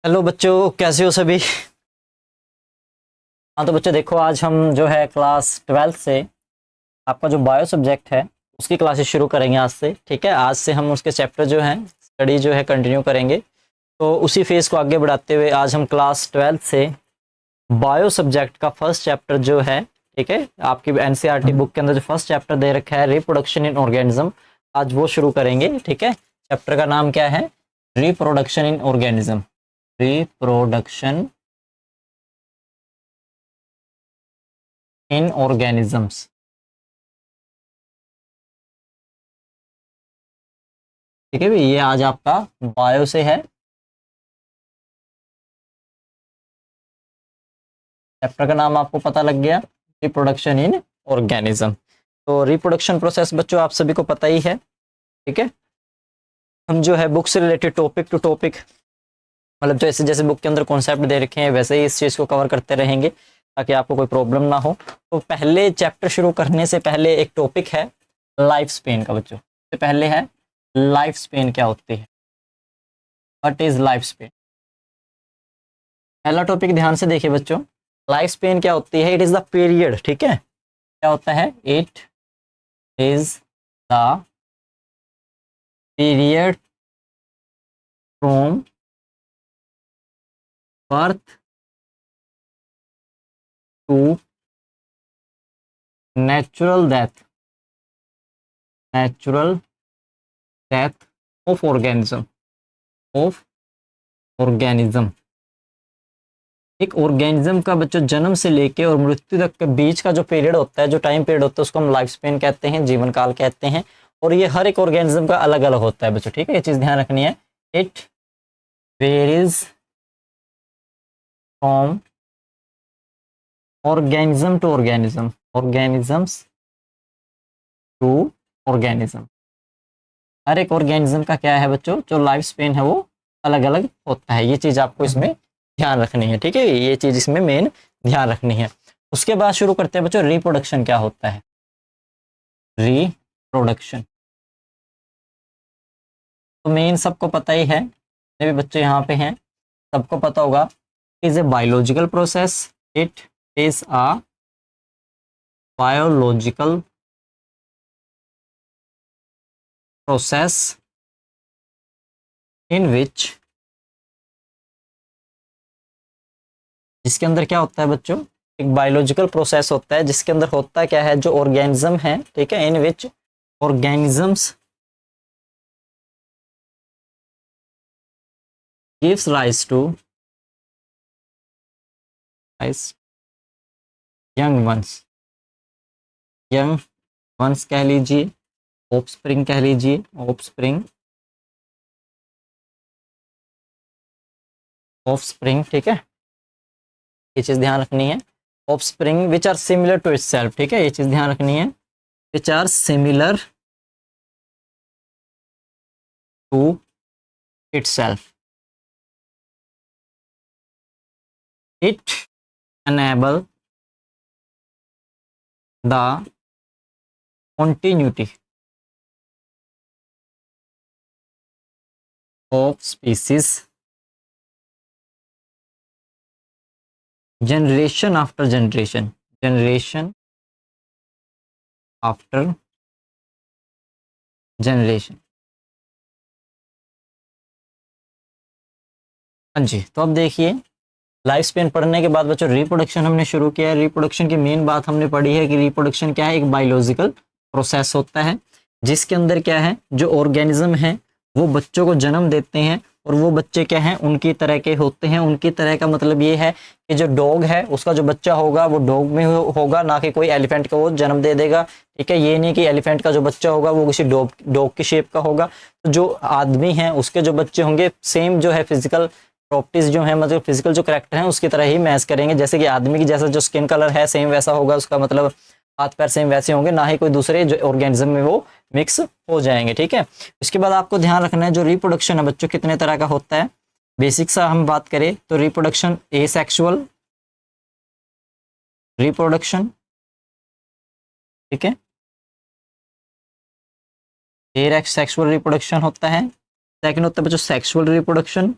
Hello बच्चों, कैसे हो सभी। हाँ तो बच्चों देखो, आज हम जो है क्लास 12th से आपका जो बायो सब्जेक्ट है उसकी क्लासेस शुरू करेंगे आज से। ठीक है, आज से हम उसके चैप्टर जो हैं स्टडी जो है कंटिन्यू करेंगे। तो उसी फेज़ को आगे बढ़ाते हुए आज हम क्लास 12th से बायो सब्जेक्ट का फर्स्ट चैप्टर जो है, ठीक है, आपकी एनसीईआरटी बुक के अंदर जो फर्स्ट चैप्टर दे रखा है रिप्रोडक्शन इन ऑर्गेनिज्म, आज वो शुरू करेंगे। ठीक है, चैप्टर का नाम क्या है? Reproduction in organism. Reproduction in organisms. ठीक है भाई, ये आज आपका बायो से है। चैप्टर का नाम आपको पता लग गया, रिप्रोडक्शन इन ऑर्गेनिज्म। तो रिप्रोडक्शन प्रोसेस बच्चों आप सभी को पता ही है। ठीक है, हम जो है बुक से रिलेटेड टॉपिक टू टॉपिक, मतलब जैसे जैसे बुक के अंदर कॉन्सेप्ट दे रखे हैं वैसे ही इस चीज़ को कवर करते रहेंगे ताकि आपको कोई प्रॉब्लम ना हो। तो पहले चैप्टर शुरू करने से पहले एक टॉपिक है लाइफ स्पेन का बच्चों। सबसे पहले है लाइफ स्पेन क्या होती है, व्हाट इज लाइफ स्पेन। पहला टॉपिक ध्यान से देखिए बच्चों, लाइफ स्पेन क्या होती है? It is the period. ठीक है, क्या होता है? It is the period from birth to natural death, natural death of organism, of organism. एक ऑर्गेनिज्म का बच्चों जन्म से लेके और मृत्यु तक के बीच का जो पीरियड होता है, जो टाइम पीरियड होता है, उसको हम लाइफ स्पेन कहते हैं, जीवन काल कहते हैं। और ये हर एक ऑर्गेनिज्म का अलग अलग होता है बच्चों। ठीक है, ये चीज ध्यान रखनी है। It varies from organism to organism, organisms to organism. हर एक ऑर्गेनिज्म का क्या है बच्चों, जो लाइफ स्पेन है वो अलग अलग होता है। ये चीज आपको इसमें ध्यान रखनी है। ठीक है, ये चीज इसमें मेन ध्यान रखनी है। उसके बाद शुरू करते हैं बच्चों, रिप्रोडक्शन क्या होता है। रिप्रोडक्शन तो मेन सबको पता ही है, जितने भी बच्चे यहाँ पे हैं सबको पता होगा। Is a biological process, it is a biological process in which, जिसके अंदर क्या होता है बच्चों, एक बायोलॉजिकल प्रोसेस होता है जिसके अंदर होता क्या है, जो ऑर्गेनिज्म है, ठीक है, in which organisms gives rise to rise young ones, young ones कह लीजिए, ऑफस्प्रिंग कह लीजिए, ऑफस्प्रिंग, ऑफस्प्रिंग। ठीक है, ये चीज ध्यान रखनी है। Offspring which are similar to itself. ठीक है, ये चीज ध्यान रखनी है, which are similar to itself. It enable the continuity of species generation after generation, generation after generation। हाँ जी, तो अब देखिए, लाइफ स्पेन पढ़ने के बाद बच्चों रिप्रोडक्शन हमने शुरू किया है। रिप्रोडक्शन की मेन बात हमने पढ़ी है कि रिप्रोडक्शन क्या है, एक बायोलॉजिकल प्रोसेस होता है जिसके अंदर क्या है, जो ऑर्गेनिज्म है वो बच्चों को जन्म देते हैं और वो बच्चे क्या हैं, उनकी तरह के होते हैं। उनकी तरह का मतलब ये है कि जो डॉग है उसका जो बच्चा होगा वो डॉग में होगा, ना कि कोई एलिफेंट का वो जन्म दे देगा। ठीक है, ये नहीं कि एलिफेंट का जो बच्चा होगा वो किसी डॉग डॉग की शेप का होगा। तो जो आदमी है उसके जो बच्चे होंगे सेम जो है फिजिकल प्रॉपर्टीज जो है, मतलब फिजिकल जो करेक्टर है उसकी तरह ही मैच करेंगे। जैसे कि आदमी की जैसा जो स्किन कलर है सेम वैसा होगा उसका, मतलब हाथ पैर सेम वैसे होंगे, ना ही कोई दूसरे जो ऑर्गेनिज्म में वो मिक्स हो जाएंगे। ठीक है, इसके बाद आपको ध्यान रखना है जो रिप्रोडक्शन है बच्चों कितने तरह का होता है। बेसिक सा हम बात करें तो रिप्रोडक्शन एसेक्सुअल रिप्रोडक्शन, ठीक है, सेक्सुअल रिप्रोडक्शन होता है। सेकंड होता है बच्चों सेक्सुअल रिप्रोडक्शन,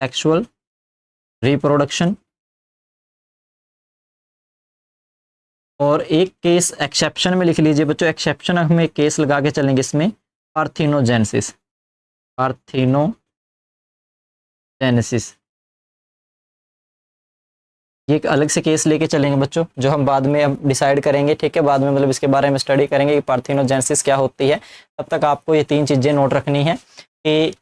सेक्सुअल रिप्रोडक्शन। और एक केस एक्सेप्शन में लिख लीजिए बच्चों, एक्सेप्शन हम एक केस लगा के चलेंगे इसमें, पार्थिनोजेनेसिस। पार्थिनोजेनेसिस ये एक अलग से केस लेके चलेंगे बच्चों, जो हम बाद में अब डिसाइड करेंगे, ठीक है, बाद में मतलब इसके बारे में स्टडी करेंगे कि पार्थिनोजेनेसिस क्या होती है। तब तक आपको ये 3 चीज़ें नोट रखनी है कि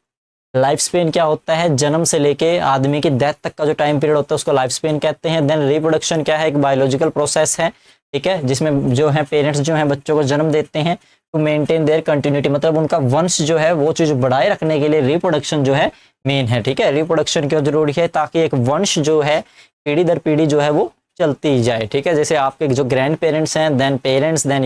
लाइफ स्पेन क्या होता है, जन्म से लेके आदमी की डेथ तक का जो टाइम पीरियड होता है उसको लाइफ स्पेन कहते हैं। देन रिप्रोडक्शन क्या है, एक बायोलॉजिकल प्रोसेस है, ठीक है, जिसमें जो है पेरेंट्स जो है बच्चों को जन्म देते हैं टू मेंटेन देयर कंटिन्यूटी, मतलब उनका वंश जो है वो चीज़ बढ़ाए रखने के लिए रिप्रोडक्शन जो है मेन है, ठीक है। रिप्रोडक्शन क्यों जरूरी है, ताकि एक वंश जो है पीढ़ी दर पीढ़ी जो है वो चलती जाए, ठीक है। जैसे आपके जो ग्रैंड पेरेंट्स हैं, देन पेरेंट्स, देन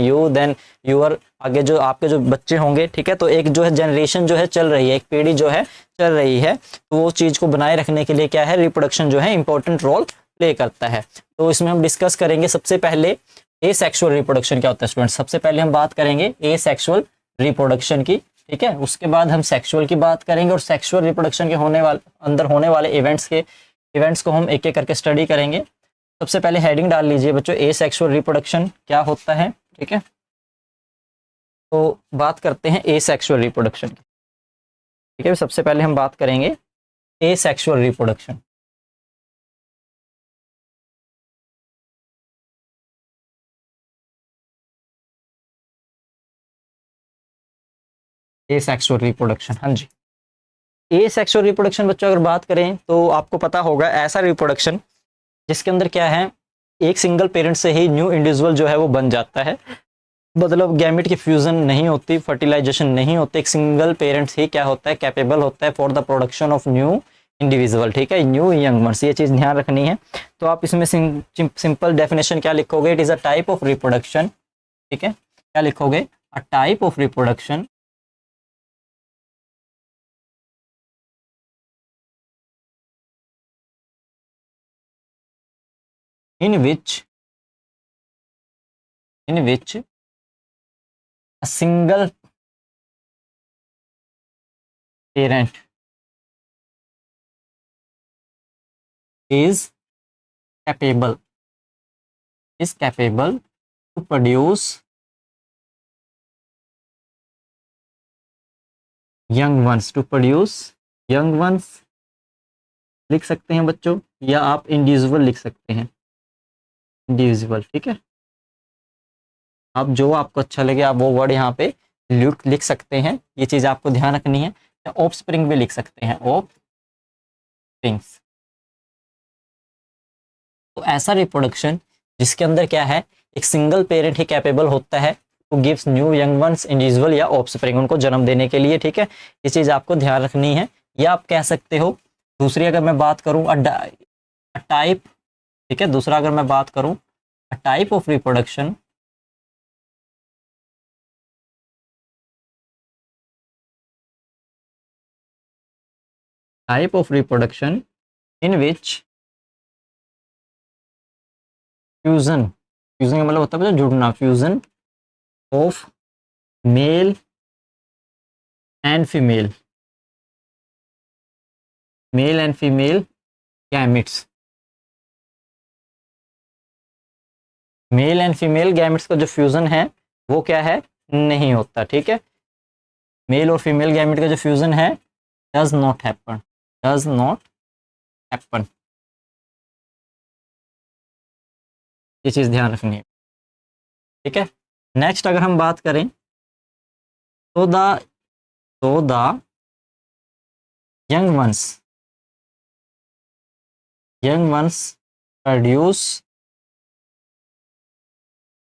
यूर आगे जो आपके जो बच्चे होंगे, ठीक है, तो एक जो है जनरेशन जो है चल रही है, एक पीढ़ी जो है चल रही है, तो वो चीज़ को बनाए रखने के लिए क्या है, रिप्रोडक्शन जो है इंपॉर्टेंट रोल प्ले करता है। तो इसमें हम डिस्कस करेंगे सबसे पहले एसेक्सुअल रिप्रोडक्शन क्या होता है स्टूडेंट। सबसे पहले हम बात करेंगे एसेक्सुअल रिप्रोडक्शन की, ठीक है, उसके बाद हम सेक्सुअल की बात करेंगे, और सेक्सुअल रिप्रोडक्शन के अंदर होने वाले इवेंट्स को हम एक एक करके स्टडी करेंगे। सबसे पहले हेडिंग डाल लीजिए बच्चों, एसेक्सुअल रिप्रोडक्शन क्या होता है, ठीक है। तो बात करते हैं एसेक्सुअल रिप्रोडक्शन की, ठीक है। सबसे पहले हम बात करेंगे एसेक्सुअल रिप्रोडक्शन। एसेक्सुअल रिप्रोडक्शन, हाँ जी। एसेक्सुअल रिप्रोडक्शन बच्चों अगर बात करें तो आपको पता होगा ऐसा रिप्रोडक्शन जिसके अंदर क्या है, एक सिंगल पेरेंट से ही न्यू इंडिविजुअल जो है वो बन जाता है, मतलब गैमेट की फ्यूजन नहीं होती, फर्टिलाइजेशन नहीं होती, एक सिंगल पेरेंट ही क्या होता है, कैपेबल होता है for the production of new individual, ठीक है, न्यू यंग वंस, ये चीज़ ध्यान रखनी है। तो आप इसमें सिंपल डेफिनेशन क्या लिखोगे, it is a type of reproduction, ठीक है, क्या लिखोगे, a type of reproduction in which a single parent is capable to produce young ones लिख सकते हैं बच्चों, या आप इंडिविजुअल लिख सकते हैं, इंडिविजुअल, ठीक है। आप जो आपको अच्छा लगे आप वो वर्ड यहाँ पे लिख सकते हैं, ये चीज़ आपको ध्यान रखनी है। या ऑफ स्प्रिंग भी लिख सकते हैं, ऑफ स्प्रिंग्स। तो ऐसा रिप्रोडक्शन जिसके अंदर क्या है, एक सिंगल पेरेंट ही कैपेबल होता है two gives new young ones, individual या ऑफ स्प्रिंग, उनको जन्म देने के लिए, ठीक है। ये चीज़ आपको ध्यान रखनी है। या आप कह सकते हो, दूसरी अगर मैं बात करूँ अ टाइप, ठीक है, दूसरा अगर मैं बात करूँ a type of reproduction in which fusion का मतलब होता है जुड़ना, fusion of male and female gametes, mail and female gametes का जो फ्यूजन है वो क्या है, नहीं होता, ठीक है। मेल और फीमेल गैमिट का जो फ्यूजन है डज नॉट हैपन, ये चीज़ ध्यान रखनी है, ठीक है। नेक्स्ट अगर हम बात करें तो the young ones produce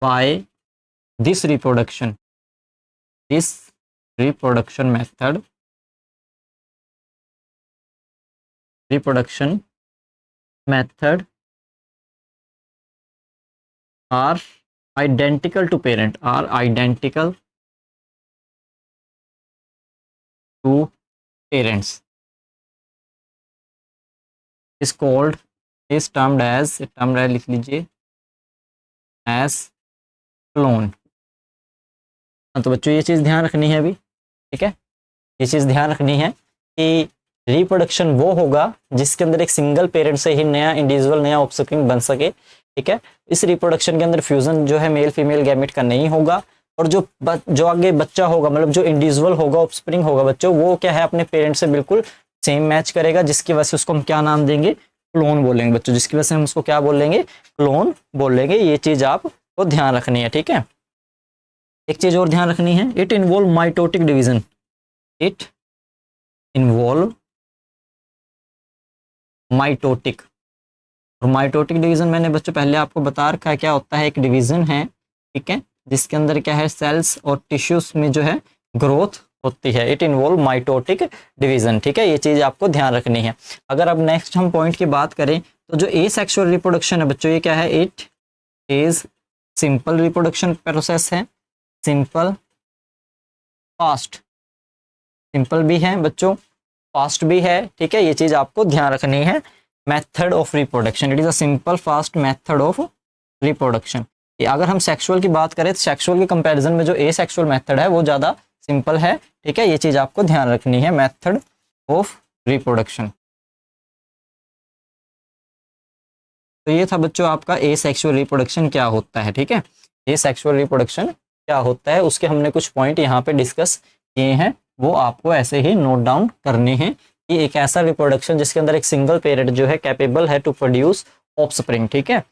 by this reproduction method are identical to parents is termed as लिख लीजिए as clone। तो बच्चों ये चीज़ ध्यान रखनी है अभी, ठीक है, ये चीज़ ध्यान रखनी है कि रिप्रोडक्शन वो होगा जिसके अंदर एक सिंगल पेरेंट से ही नया इंडिविजुअल, नया ऑफस्प्रिंग बन सके। ठीक है, इस रिप्रोडक्शन के अंदर फ्यूजन जो है मेल फीमेल गैमेट का नहीं होगा, और जो आगे बच्चा होगा, मतलब जो इंडिविजुअल होगा, ऑफस्प्रिंग होगा बच्चों, वो क्या है अपने पेरेंट से बिल्कुल सेम मैच करेगा, जिसकी वजह से उसको हम क्या नाम देंगे, क्लोन बोलेंगे बच्चों, जिसकी वजह से हम उसको क्या बोलेंगे, क्लोन बोलेंगे। ये चीज आपको ध्यान रखनी है। ठीक है, एक चीज और ध्यान रखनी है, it involve mitotic division, it involve mitotic. और माइटोटिक डिवीजन मैंने बच्चों पहले आपको बता रखा है क्या होता है, एक डिवीजन है, ठीक है, जिसके अंदर क्या है, सेल्स और टिश्यूज में जो है ग्रोथ होती है। It involve mitotic division. ठीक है, ये चीज आपको ध्यान रखनी है। अगर अब नेक्स्ट हम पॉइंट की बात करें तो जो एसेक्सुअल रिप्रोडक्शन है बच्चों, ये क्या है, it is simple reproduction process है, सिंपल, फास्ट, सिंपल भी है बच्चों, फास्ट भी है। ठीक है, ये चीज आपको ध्यान रखनी है। Method of reproduction, it is a simple fast method of reproduction. अगर हम सेक्सुअल की बात करें तो सेक्सुअल के कंपैरिजन में जो एसेक्सुअल मेथड है वो ज्यादा सिंपल है। ठीक है, ये चीज आपको ध्यान रखनी है, मेथड ऑफ रिप्रोडक्शन। तो ये था बच्चों आपका एसेक्सुअल रिप्रोडक्शन क्या होता है। ठीक है, एसेक्सुअल रिप्रोडक्शन क्या होता है, उसके हमने कुछ पॉइंट यहाँ पे डिस्कस किए हैं, वो आपको ऐसे ही नोट डाउन करने हैं कि एक ऐसा रिप्रोडक्शन जिसके अंदर एक सिंगल पेरेंट जो है कैपेबल है टू प्रोड्यूस ऑफस्प्रिंग। ठीक है,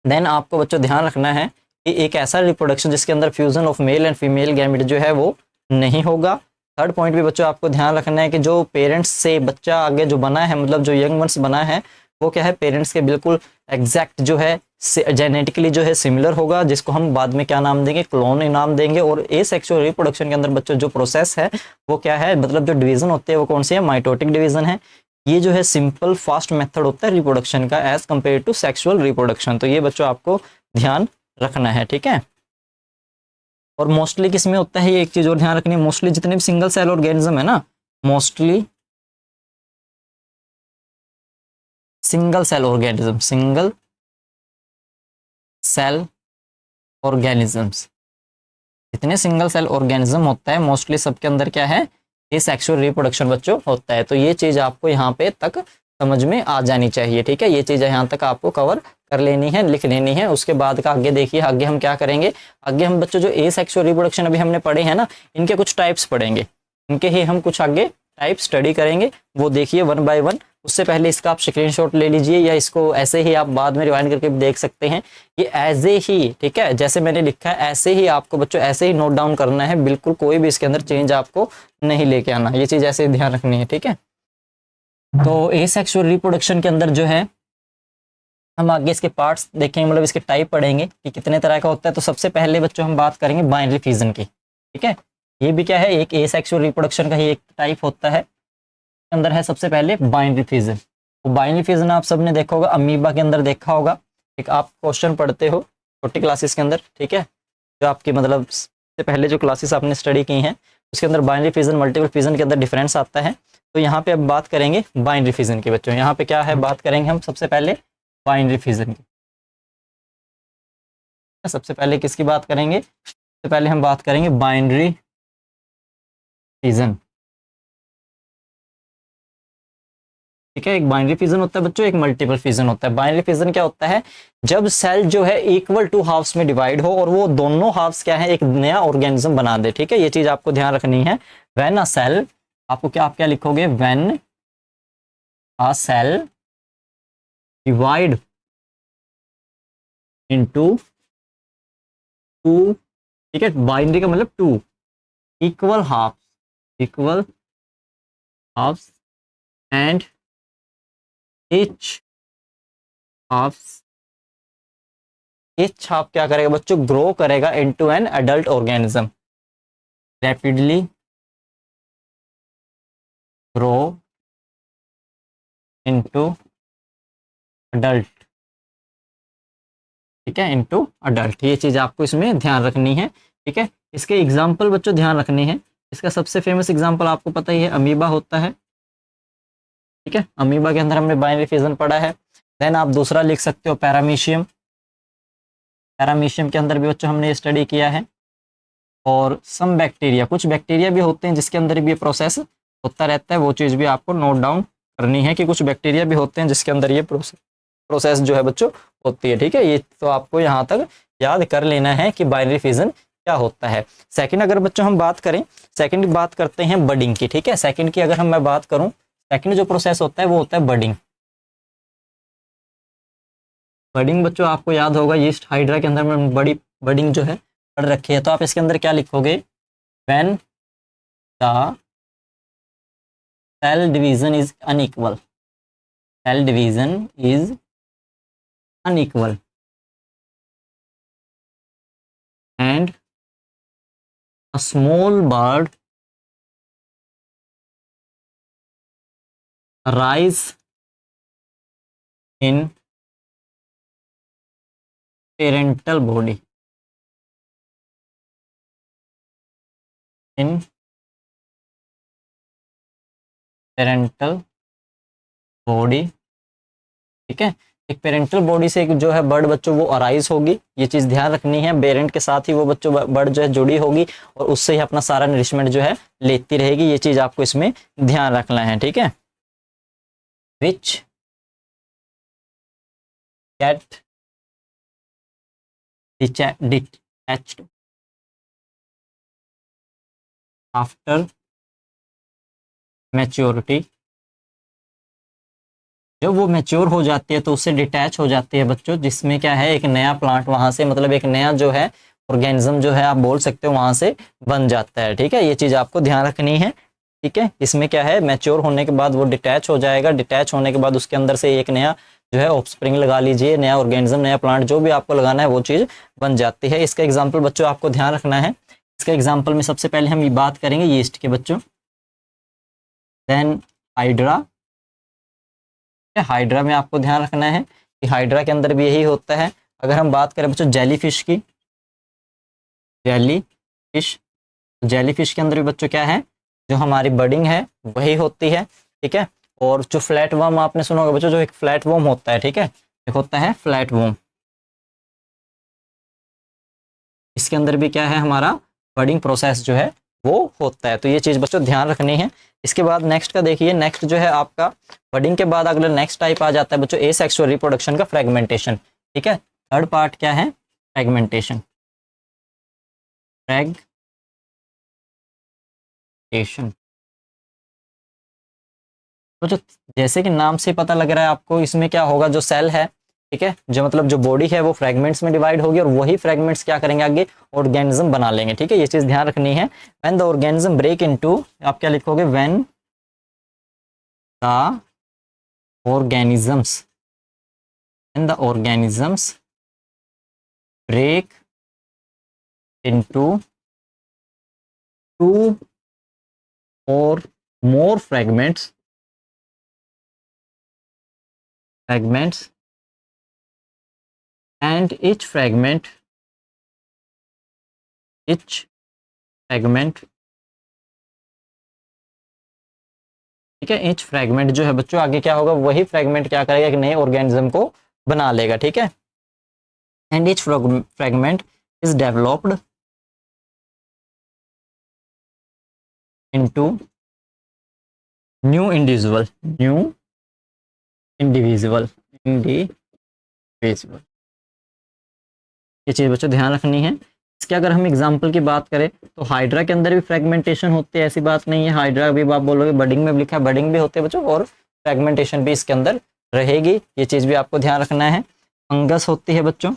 देन आपको बच्चों ध्यान रखना है कि एक ऐसा रिप्रोडक्शन जिसके अंदर fusion of male and female gamete जो है वो नहीं होगा। थर्ड पॉइंट भी बच्चों आपको ध्यान रखना है कि जो पेरेंट्स से बच्चा आगे जो बना है, मतलब जो यंग वंस बना है, वो क्या है, पेरेंट्स के बिल्कुल एग्जैक्ट जो है जेनेटिकली जो है सिमिलर होगा, जिसको हम बाद में क्या नाम देंगे, क्लोन नाम देंगे। और एसेक्सुअल रिप्रोडक्शन के अंदर बच्चों जो प्रोसेस है वो क्या है, मतलब जो डिवीजन होते हैं वो कौन सी है, माइटोटिक डिवीजन है। ये जो है सिंपल फास्ट मेथड होता है रिप्रोडक्शन का as compare to sexual reproduction. तो ये बच्चों आपको ध्यान रखना है। ठीक है, और मोस्टली किस में होता है, ये एक चीज और ध्यान रखनी है, मोस्टली जितने भी सिंगल सेल ऑर्गेनिज्म है ना, mostly single cell organism, single cell organisms, जितने सिंगल सेल ऑर्गेनिज्म होता है मोस्टली सबके अंदर क्या है, ये सेक्सुअल रिप्रोडक्शन बच्चों होता है। तो ये चीज आपको यहाँ पे तक समझ में आ जानी चाहिए। ठीक है, ये चीज यहाँ तक आपको कवर कर लेनी है, लिख लेनी है। उसके बाद का आगे देखिए, आगे हम क्या करेंगे, आगे हम बच्चों जो एसेक्सुअल रिप्रोडक्शन अभी हमने पढ़े हैं ना, इनके कुछ टाइप्स पढ़ेंगे, इनके ही हम कुछ आगे टाइप स्टडी करेंगे, वो देखिए वन बाय वन। उससे पहले इसका आप स्क्रीनशॉट ले लीजिए, या इसको ऐसे ही आप बाद में रिवाइंड करके देख सकते हैं। ये ऐसे ही, ठीक है, जैसे मैंने लिखा है ऐसे ही आपको बच्चों ऐसे ही नोट डाउन करना है, बिल्कुल कोई भी इसके अंदर चेंज आपको नहीं लेके आना, ये चीज ऐसे ही ध्यान रखनी है। ठीक है, तो एसेक्सुअल रिप्रोडक्शन के अंदर जो है हम आगे इसके पार्ट्स देखेंगे, मतलब इसके टाइप पढ़ेंगे कि कितने तरह का होता है। तो सबसे पहले बच्चों हम बात करेंगे बाइनरी फिजन की। ठीक है, ये भी क्या है, एक एसेक्सुअल रिप्रोडक्शन का ही एक टाइप होता है। अंदर है सबसे पहले बाइनरी फिजन। तो बाइनरी फिजन आप सबने देखा होगा, अमीबा के अंदर देखा होगा। एक आप क्वेश्चन पढ़ते हो छोटी क्लासेस के अंदर, ठीक है, जो आपकी मतलब से पहले जो क्लासेस आपने स्टडी की हैं उसके अंदर बाइनरी फिजन मल्टीपल फिजन के अंदर डिफरेंस आता है। तो यहाँ पे अब बात करेंगे बाइनरी फिजन की बच्चों। यहाँ पे क्या है, बात करेंगे हम सबसे पहले बाइनरी फिजन की। सबसे पहले किसकी बात करेंगे, सबसे पहले हम बात करेंगे बाइनरी फिजन। ठीक है, एक बाइनरी फिजन होता है बच्चों, एक मल्टीपल फिजन होता है। बाइनरी फिजन क्या होता है, जब सेल जो है इक्वल टू हाफ्स में डिवाइड हो और वो दोनों हाफ्स क्या है, एक नया ऑर्गेनिज्म बना दे। ठीक है, ये चीज आपको ध्यान रखनी है। व्हेन अ सेल, आपको क्या, आप क्या लिखोगे, when a cell divide into two, ठीक है, बाइनरी का मतलब two equal halves, equal halves and each halves, each half क्या करेगा बच्चों, ग्रो करेगा into an adult organism, rapidly grow into adult. ठीक है, इनटू अडल्ट, ये चीज आपको इसमें ध्यान रखनी है। ठीक है, इसके एग्जाम्पल बच्चों ध्यान रखने हैं। इसका सबसे फेमस एग्जाम्पल आपको पता ही है, अमीबा होता है। ठीक है, अमीबा के अंदर हमने बाइनरी फिजन पढ़ा है। देन आप दूसरा लिख सकते हो पैरामीशियम, पैरामीशियम के अंदर भी बच्चों हमने स्टडी किया है। और सम बैक्टीरिया, कुछ बैक्टीरिया भी होते हैं जिसके अंदर भी ये प्रोसेस होता रहता है, वो चीज़ भी आपको नोट डाउन करनी है कि कुछ बैक्टीरिया भी होते हैं जिसके अंदर ये प्रोसेस जो है बच्चों होती है। ठीक है, ये तो आपको यहाँ तक याद कर लेना है कि बाइनरी फिजन क्या होता है। सेकंड अगर बच्चों हम बात करें, सेकंड बात करते हैं बडिंग की। ठीक है, सेकंड की अगर मैं बात करूं, सेकंड जो प्रोसेस होता है वो होता है बडिंग। बडिंग बच्चों आपको याद होगा यीस्ट हाइड्रा के अंदर में बड़ी बडिंग जो है पढ़ रखी है, तो आप इसके अंदर क्या लिखोगे, when the cell division is unequal, cell division is unequal and a small bird arise in parental body, in parental body। ठीक है, एक पेरेंटल बॉडी से एक जो है बर्ड बच्चों वो अराइज होगी, ये चीज़ ध्यान रखनी है। पेरेंट के साथ ही वो बच्चों बर्ड जो है जुड़ी होगी और उससे ही अपना सारा नरिशमेंट जो है लेती रहेगी, ये चीज़ आपको इसमें ध्यान रखना है। ठीक है, which get detached after maturity, जब वो मैच्योर हो जाती है तो उससे डिटैच हो जाती है बच्चों, जिसमें क्या है एक नया प्लांट वहां से, मतलब एक नया जो है ऑर्गेनिज्म जो है आप बोल सकते हो वहां से बन जाता है। ठीक है, ये चीज़ आपको ध्यान रखनी है। ठीक है, इसमें क्या है मैच्योर होने के बाद वो डिटैच हो जाएगा, डिटैच होने के बाद उसके अंदर से एक नया जो है ऑफस्प्रिंग लगा लीजिए, नया ऑर्गेनिज्म, नया प्लांट जो भी आपको लगाना है वो चीज़ बन जाती है। इसका एग्जाम्पल बच्चों आपको ध्यान रखना है। इसका एग्जाम्पल में सबसे पहले हम ये बात करेंगे यीस्ट के बच्चों, देन हाइड्रा। हाइड्रा में आपको ध्यान रखना है कि हाइड्रा के अंदर भी यही होता है। अगर हम बात करें बच्चों जेलीफिश की, जेलीफिश, जेलीफिश के अंदर भी बच्चों क्या है, जो हमारी बडिंग है वही होती है। ठीक है, और जो फ्लैट वर्म आपने सुना होगा बच्चों, जो एक फ्लैट वर्म होता है, ठीक है, एक होता है फ्लैट वर्म, इसके अंदर भी क्या है हमारा बडिंग प्रोसेस जो है वो होता है। तो ये चीज़ बच्चों ध्यान रखनी है। इसके बाद नेक्स्ट का देखिए, नेक्स्ट जो है आपका बडिंग के बाद अगला नेक्स्ट टाइप आ जाता है बच्चों एसेक्सुअल रिप्रोडक्शन का, फ्रेगमेंटेशन। ठीक है, थर्ड पार्ट क्या है, फ्रेगमेंटेशन। फ्रेगमेंटेशन तो जैसे कि नाम से पता लग रहा है आपको, इसमें क्या होगा, जो सेल है, ठीक है, जो मतलब जो बॉडी है वो फ्रेगमेंट्स में डिवाइड होगी और वही फ्रेगमेंट्स क्या करेंगे आगे ऑर्गेनिज्म बना लेंगे। ठीक है, ये चीज़ ध्यान रखनी है। When the organism break into, आप क्या लिखोगे, when the organisms, and the organisms break into two or more fragments and each fragment ठीक है, each fragment जो है बच्चों आगे क्या होगा, वही फ्रेगमेंट क्या करेगा, एक नए ऑर्गेनिज्म को बना लेगा। ठीक है, and each fragment is developed into new individual ये चीज़ बच्चों ध्यान रखनी है। इसके अगर हम एग्जाम्पल की बात करें तो हाइड्रा के अंदर भी फ्रेगमेंटेशन होती है, ऐसी बात नहीं है। हाइड्रा भी आप बोलोगे, बडिंग में भी लिखा है, बडिंग भी होते हैं बच्चों और फ्रेगमेंटेशन भी इसके अंदर रहेगी, ये चीज़ भी आपको ध्यान रखना है। फंगस होती है बच्चों,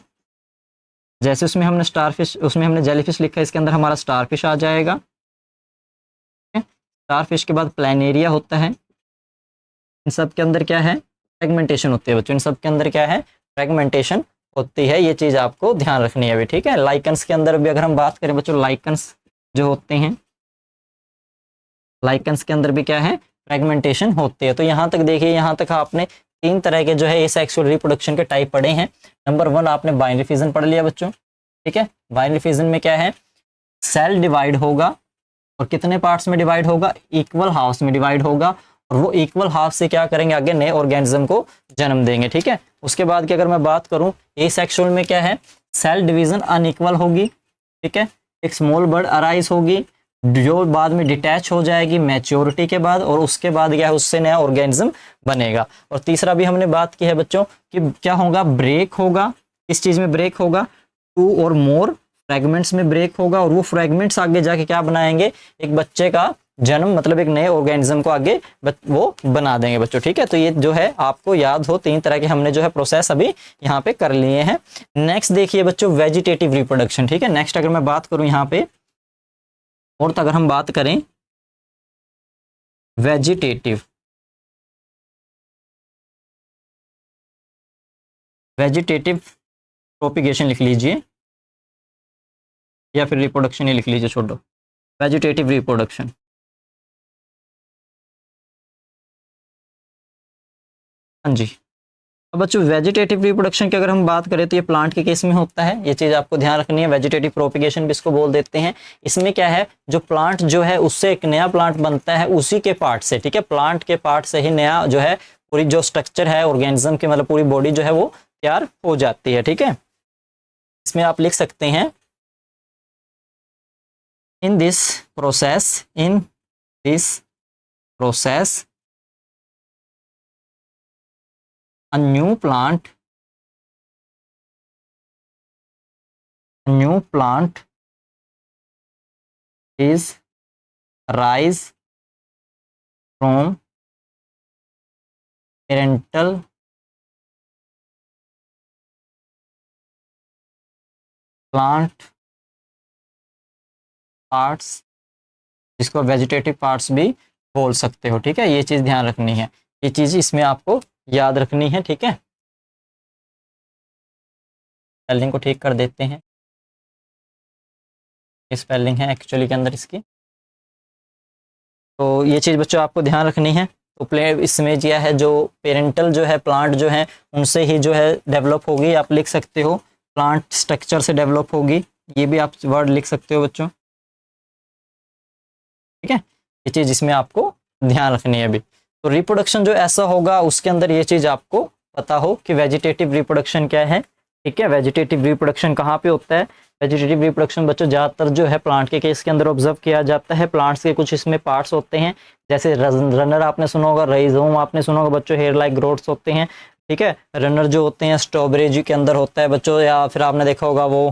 जैसे उसमें हमने स्टारफिश, उसमें हमने जेलीफिश लिखा है, इसके अंदर हमारा स्टारफिश आ जाएगा। स्टारफिश के बाद प्लैनेरिया होता है, इन सब के अंदर क्या है, फ्रेगमेंटेशन होती है बच्चों, इन सब के अंदर क्या है, फ्रेगमेंटेशन होती है, ये चीज़ आपको ध्यान रखनी है अभी। ठीक है, लाइकन्स के अंदर भी अगर हम बात करें बच्चों, लाइकन्स जो होते हैं, लाइकन्स के अंदर भी क्या है, फ्रेगमेंटेशन होती है। तो यहाँ तक देखिए, यहाँ तक आपने 3 तरह के जो है एसेक्सुअल रिप्रोडक्शन के टाइप पढ़े हैं। नंबर 1 आपने बाइनरी फिजन पढ़ लिया बच्चों। ठीक है, बाइनरी फिजन में क्या है, सेल डिवाइड होगा और कितने पार्ट्स में डिवाइड होगा, इक्वल हाफ्स में डिवाइड होगा, और वो इक्वल हाफ से क्या करेंगे, आगे नए ऑर्गेनिज्म को जन्म देंगे। ठीक है, उसके बाद की अगर मैं बात करूं, एसेक्सुअल में क्या है, सेल डिवीजन अनइक्वल होगी। ठीक है, एक स्मॉल बर्ड अराइज होगी, जो बाद में डिटैच हो जाएगी मैच्योरिटी के बाद, और उसके बाद क्या है, उससे नया ऑर्गेनिज्म बनेगा। और तीसरा भी हमने बात की है बच्चों कि क्या होगा, ब्रेक होगा। इस चीज में ब्रेक होगा, 2 और मोर फ्रेगमेंट्स में ब्रेक होगा, और वो फ्रेगमेंट्स आगे जाके क्या बनाएंगे, एक बच्चे का जन्म, मतलब एक नए ऑर्गेनिज्म को आगे वो बना देंगे बच्चों। ठीक है, तो ये जो है आपको याद हो, 3 तरह के हमने जो है प्रोसेस अभी यहाँ पे कर लिए हैं। नेक्स्ट देखिए बच्चों, वेजिटेटिव रिप्रोडक्शन। ठीक है, नेक्स्ट अगर मैं बात करूं यहाँ पे, और अगर हम बात करें वेजिटेटिव प्रोपिगेशन लिख लीजिए, या फिर रिप्रोडक्शन ही लिख लीजिए, छोड़ो, वेजिटेटिव रिप्रोडक्शन। हाँ जी। अब बच्चों वेजिटेटिव रिप्रोडक्शन की अगर हम बात करें तो ये प्लांट के केस में होता है, ये चीज आपको ध्यान रखनी है। वेजिटेटिव प्रोपिगेशन भी इसको बोल देते हैं। इसमें क्या है, जो प्लांट जो है उससे एक नया प्लांट बनता है उसी के पार्ट से। ठीक है, प्लांट के पार्ट से ही नया जो है पूरी जो स्ट्रक्चर है ऑर्गेनिज्म की, मतलब पूरी बॉडी जो है वो तैयार हो जाती है। ठीक है, इसमें आप लिख सकते हैं, in this process a new plant is rise from parental plant parts, जिसको वेजिटेटिव पार्ट्स भी बोल सकते हो। ठीक है, ये चीज ध्यान रखनी है, ये चीज इसमें आपको याद रखनी है। ठीक है, स्पेलिंग को ठीक कर देते हैं, स्पेलिंग है एक्चुअली के अंदर इसकी, तो ये चीज बच्चों आपको ध्यान रखनी है। तो इसमें क्या है, जो पेरेंटल जो है प्लांट जो है उनसे ही जो है डेवलप होगी, आप लिख सकते हो प्लांट स्ट्रक्चर से डेवलप होगी, ये भी आप वर्ड लिख सकते हो बच्चों। ठीक है, ये चीज इसमें आपको ध्यान रखनी है अभी। तो रिप्रोडक्शन जो ऐसा होगा उसके अंदर ये चीज आपको पता हो कि वेजिटेटिव रिप्रोडक्शन क्या है। ठीक है, वेजिटेटिव रिप्रोडक्शन कहाँ पे होता है, वेजिटेटिव रिप्रोडक्शन बच्चों ज़्यादातर जो है प्लांट के केस के अंदर ऑब्जर्व किया जाता है। प्लांट्स के कुछ इसमें पार्ट्स होते हैं, जैसे रनर आपने सुना होगा, राइजोम आपने सुना होगा बच्चों, हेयर लाइक ग्रोथ्स होते हैं। ठीक है, रनर जो होते हैं स्ट्रॉबेरी के अंदर होता है बच्चों, या फिर आपने देखा होगा वो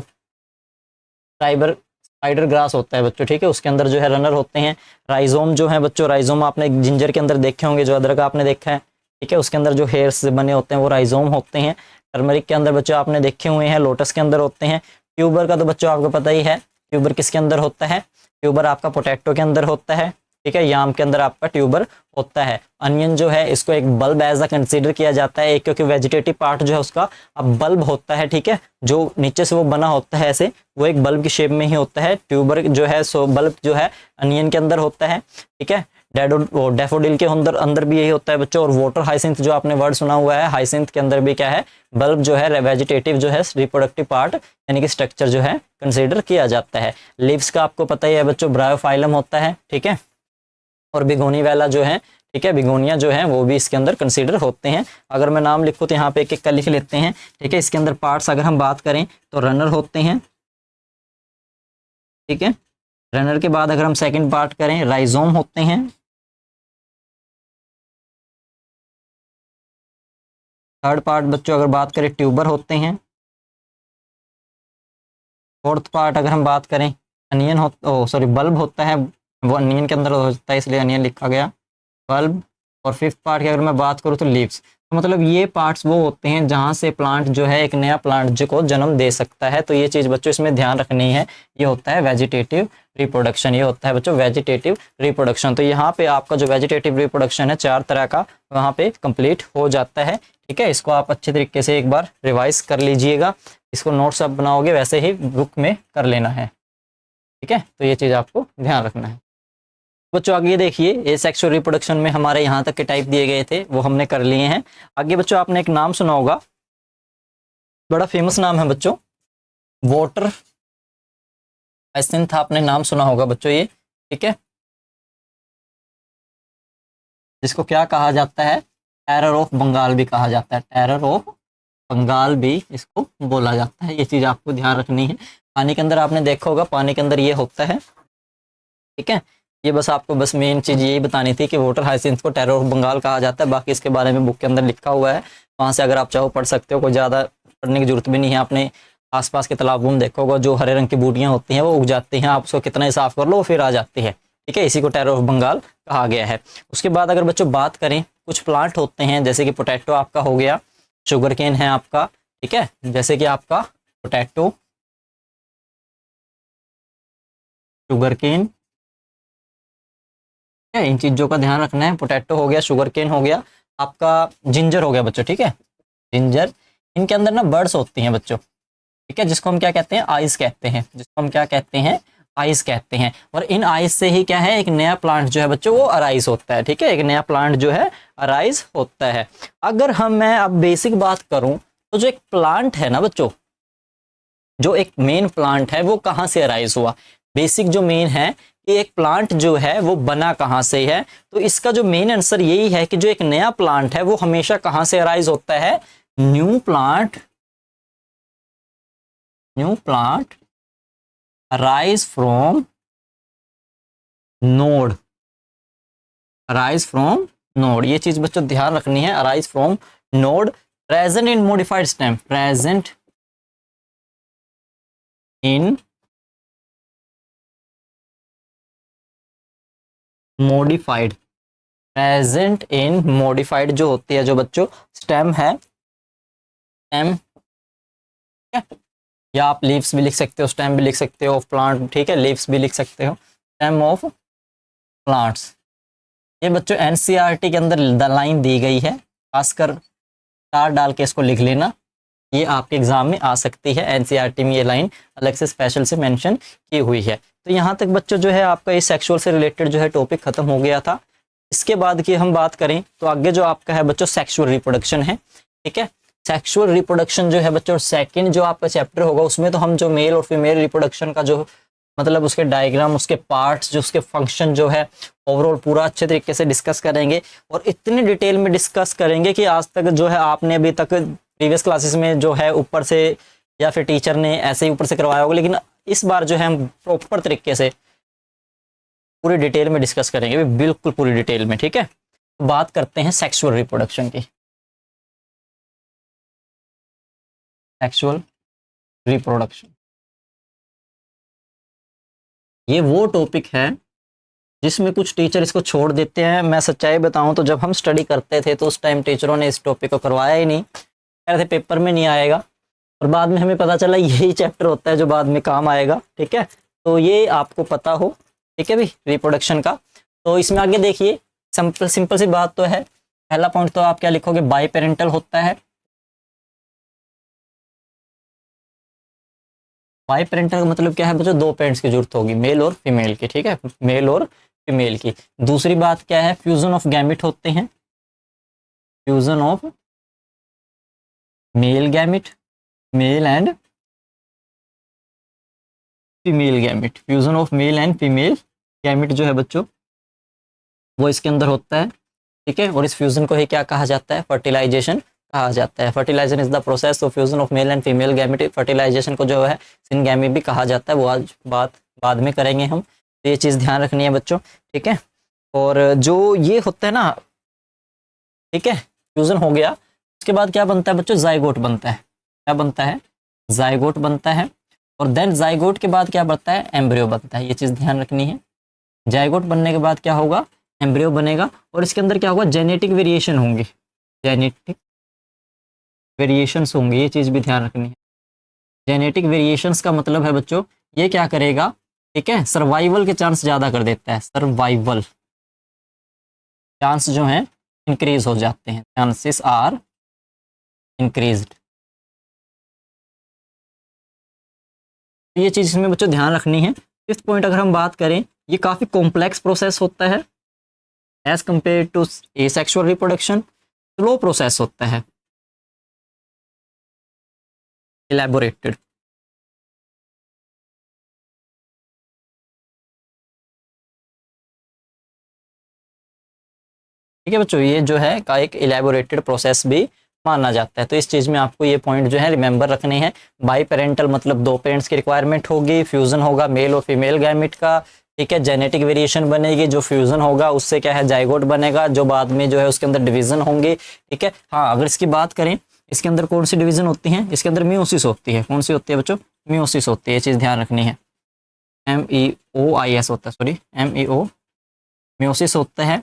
स्पाइडर ग्रास होता है बच्चों। ठीक है, उसके अंदर जो है रनर होते हैं। राइजोम जो है बच्चों, राइजोम आपने जिंजर के अंदर देखे होंगे, जो अदरक आपने देखा है। ठीक है, उसके अंदर जो हेयर्स बने होते हैं वो राइजोम होते हैं। टर्मरिक के अंदर बच्चों आपने देखे हुए हैं, लोटस के अंदर होते हैं। ट्यूबर का तो बच्चों आपको पता ही है, ट्यूबर किसके अंदर होता है, ट्यूबर आपका पोटैटो के अंदर होता है। ठीक है, याम के अंदर आपका ट्यूबर होता है। अनियन जो है इसको एक बल्ब एज अ कंसीडर किया जाता है, क्योंकि वेजिटेटिव पार्ट जो है उसका अब बल्ब होता है। ठीक है, जो नीचे से वो बना होता है ऐसे, वो एक बल्ब की शेप में ही होता है। ट्यूबर जो है सो बल्ब जो है अनियन के अंदर होता है। ठीक है, डैफोडिल के अंदर भी यही होता है बच्चों। और वाटर हाइसिंथ जो आपने वर्ड सुना हुआ है, हाइसिंथ के अंदर भी क्या है, बल्ब जो है वेजिटेटिव जो है रिप्रोडक्टिव पार्ट यानी कि स्ट्रक्चर जो है कंसीडर किया जाता है। लीव्स का आपको पता ही है बच्चों, ब्रायोफाइलम होता है। ठीक है, और बिगोनी वाला जो है, ठीक है, बिगोनिया जो है वो भी इसके अंदर कंसीडर होते हैं। अगर मैं नाम लिखूँ तो यहाँ पे एक एक का लिख लेते हैं। ठीक है, इसके अंदर पार्ट्स अगर हम बात करें तो रनर होते हैं। ठीक है, रनर के बाद अगर हम सेकंड पार्ट करें, राइजोम होते हैं। थर्ड पार्ट बच्चों अगर बात करें, ट्यूबर होते हैं। फोर्थ पार्ट अगर हम बात करें, अनियन बल्ब होता है, वो अनियन के अंदर होता है इसलिए अनियन लिखा गया, बल्ब। और फिफ्थ पार्ट की अगर मैं बात करूँ तो लीव्स। तो मतलब ये पार्ट्स वो होते हैं जहाँ से प्लांट जो है एक नया प्लांट जो को जन्म दे सकता है। तो ये चीज़ बच्चों इसमें ध्यान रखनी है, ये होता है वेजिटेटिव रिप्रोडक्शन, ये होता है बच्चों वेजिटेटिव रिप्रोडक्शन। तो यहाँ पे आपका जो वेजिटेटिव रिप्रोडक्शन है 4 तरह का वहाँ पे कंप्लीट हो जाता है। ठीक है, इसको आप अच्छे तरीके से एक बार रिवाइज कर लीजिएगा, इसको नोट्स आप बनाओगे वैसे ही बुक में कर लेना है। ठीक है, तो ये चीज़ आपको ध्यान रखना है बच्चों। आगे देखिए, ये सेक्सुअल रिप्रोडक्शन में हमारे यहाँ तक के टाइप दिए गए थे वो हमने कर लिए हैं। आगे बच्चों आपने एक नाम सुना होगा, बड़ा फेमस नाम है बच्चों, वाटर हाइसिंथ, आपने नाम सुना होगा बच्चों ये। ठीक है, जिसको क्या कहा जाता है, टेरर ऑफ बंगाल भी कहा जाता है, टेरर ऑफ बंगाल भी इसको बोला जाता है। ये चीज़ आपको ध्यान रखनी है। पानी के अंदर आपने देखा होगा, पानी के अंदर ये होता है। ठीक है, ये बस आपको बस मेन चीज़ यही बतानी थी कि वाटर हाइसिंथ को टेरर ऑफ बंगाल कहा जाता है। बाकी इसके बारे में बुक के अंदर लिखा हुआ है, वहाँ से अगर आप चाहो पढ़ सकते हो, कोई ज़्यादा पढ़ने की जरूरत भी नहीं है। आपने आसपास के तालाबों में देखा होगा, जो हरे रंग की बूटियाँ होती हैं वो उग जाती हैं, आप उसको कितना ही साफ कर लो वो फिर आ जाती है। ठीक है, इसी को टेरर ऑफ बंगाल कहा गया है। उसके बाद अगर बच्चों बात करें, कुछ प्लांट होते हैं जैसे कि पोटैटो आपका हो गया, शुगर केन है आपका, ठीक है, जैसे कि आपका पोटैटो, शुगर केन, है, इन चीज़ों का ध्यान रखना है। पोटैटो हो गया, शुगर केन हो गया, आपका जिंजर हो गया बच्चों, ठीक है, जिंजर। इनके अंदर ना बर्ड्स होती हैं बच्चों, ठीक है, जिसको हम क्या कहते हैं, आइस कहते हैं, जिसको हम क्या कहते हैं, आइस कहते हैं। और इन आइस से ही क्या है, एक नया प्लांट जो है बच्चों वो अराइज होता है। ठीक है, एक नया प्लांट जो है अराइज होता है। अगर मैं अब बेसिक बात करूं तो जो एक प्लांट है ना बच्चों, जो एक मेन प्लांट है वो कहाँ से अराइज हुआ, बेसिक जो मेन है कि एक प्लांट जो है वो बना कहाँ से है, तो इसका जो मेन आंसर यही है कि जो एक नया प्लांट है वो हमेशा कहाँ से अराइज होता है, new plant arise from node, arise from node. ये चीज बच्चों ध्यान रखनी है, arise from node, present in modified stem, present in modified, present in modified जो होती है, जो बच्चों स्टेम है, स्टेम, या आप लीव्स भी लिख सकते हो, स्टेम भी लिख सकते हो ऑफ प्लांट, ठीक है, लीव्स भी लिख सकते हो, स्टेम ऑफ प्लांट्स। ये बच्चों एनसीईआरटी के अंदर लाइन दी गई है, खासकर स्टार डाल के इसको लिख लेना, ये आपके एग्जाम में आ सकती है। एनसीईआरटी में ये लाइन अलग से स्पेशल से मेंशन की हुई है। तो यहाँ तक बच्चों जो है आपका ये सेक्सुअल से रिलेटेड जो है टॉपिक खत्म हो गया था। इसके बाद की हम बात करें तो आगे जो आपका है बच्चों सेक्सुअल रिप्रोडक्शन है। ठीक है, सेक्सुअल रिप्रोडक्शन जो है बच्चों सेकंड जो आपका चैप्टर होगा उसमें तो हम जो मेल और फीमेल रिप्रोडक्शन का जो मतलब उसके डायग्राम, उसके पार्ट्स, जो उसके फंक्शन जो है ओवरऑल पूरा अच्छे तरीके से डिस्कस करेंगे, और इतनी डिटेल में डिस्कस करेंगे कि आज तक जो है आपने अभी तक प्रीवियस क्लासेस में जो है ऊपर से या फिर टीचर ने ऐसे ही ऊपर से करवाया होगा, लेकिन इस बार जो है हम प्रॉपर तरीके से पूरी डिटेल में डिस्कस करेंगे, बिल्कुल पूरी डिटेल में। ठीक है, तो बात करते हैं सेक्सुअल रिप्रोडक्शन की। सेक्सुअल रिप्रोडक्शन ये वो टॉपिक है जिसमें कुछ टीचर इसको छोड़ देते हैं। मैं सच्चाई बताऊं तो जब हम स्टडी करते थे तो उस टाइम टीचरों ने इस टॉपिक को करवाया ही नहीं, कह रहे थे पेपर में नहीं आएगा, और बाद में हमें पता चला यही चैप्टर होता है जो बाद में काम आएगा। ठीक है, तो ये आपको पता हो। ठीक है भाई, रिप्रोडक्शन का। तो इसमें आगे देखिए, सिंपल सी बात तो है, पहला पॉइंट तो आप क्या लिखोगे, बाई पेरेंटल होता है। बाई पेरेंटल का मतलब क्या है बच्चों, दो पेरेंट्स की जरूरत होगी, मेल और फीमेल की। ठीक है, मेल और फीमेल की। दूसरी बात क्या है, फ्यूजन ऑफ गैमिट होते हैं, fusion of male gamete, mail and female gamete, fusion of male and female gamete जो है बच्चों वो इसके अंदर होता है। ठीक है, और इस फ्यूजन को ही क्या कहा जाता है, फर्टिलाइजेशन कहा जाता है। Fertilization is the process of fusion of male and female gamete. Fertilization को जो है सिनगैमी भी कहा जाता है, वो आज बाद में करेंगे हम, तो ये चीज़ ध्यान रखनी है बच्चों। ठीक है, और जो ये होता है ना, ठीक है, फ्यूजन हो गया, उसके बाद क्या बनता है बच्चों, जाइगोट बनता है। क्या बनता है, जाइगोट बनता है, और देन जाइगोट के बाद क्या बनता है, एम्ब्रियो बनता है। ये चीज़ ध्यान रखनी है। जाइगोट बनने के बाद क्या होगा, एम्ब्रियो बनेगा, और इसके अंदर क्या होगा, जेनेटिक वेरिएशन होंगे, जेनेटिक वेरिएशंस होंगे, ये चीज़ भी ध्यान रखनी है। जेनेटिक वेरिएशंस का मतलब है बच्चों ये क्या करेगा, ठीक है, सर्वाइवल के चांस ज़्यादा कर देता है, सर्वाइवल चांस जो हैं इंक्रीज हो जाते हैं, चांसेस आर इंक्रीज्ड। ये चीज़ इसमें बच्चों ध्यान रखनी है। फिफ्थ पॉइंट अगर हम बात करें, ये काफ़ी कॉम्प्लेक्स प्रोसेस होता है as compare to asexual reproduction, slow process होता है, इलैबोरेटेड। ठीक है बच्चों, ये जो है का एक इलैबोरेटेड प्रोसेस भी माना जाता है। तो इस चीज़ में आपको ये पॉइंट जो है रिमेंबर रखने हैं। बाई पेरेंटल मतलब दो पेरेंट्स की रिक्वायरमेंट होगी, फ्यूजन होगा मेल और फीमेल गैमेट का। ठीक है, जेनेटिक वेरिएशन बनेगी, जो फ्यूजन होगा उससे क्या है जाइगोट बनेगा, जो बाद में जो है उसके अंदर डिवीजन होंगे। ठीक है, हाँ अगर इसकी बात करें इसके अंदर कौन सी डिवीजन होती है, इसके अंदर मियोसिस होती है। कौन सी होती है बच्चों, मियोसिस होती है, ये चीज़ ध्यान रखनी है। MEOIS होता है, सॉरी MEO, मियोसिस होता है,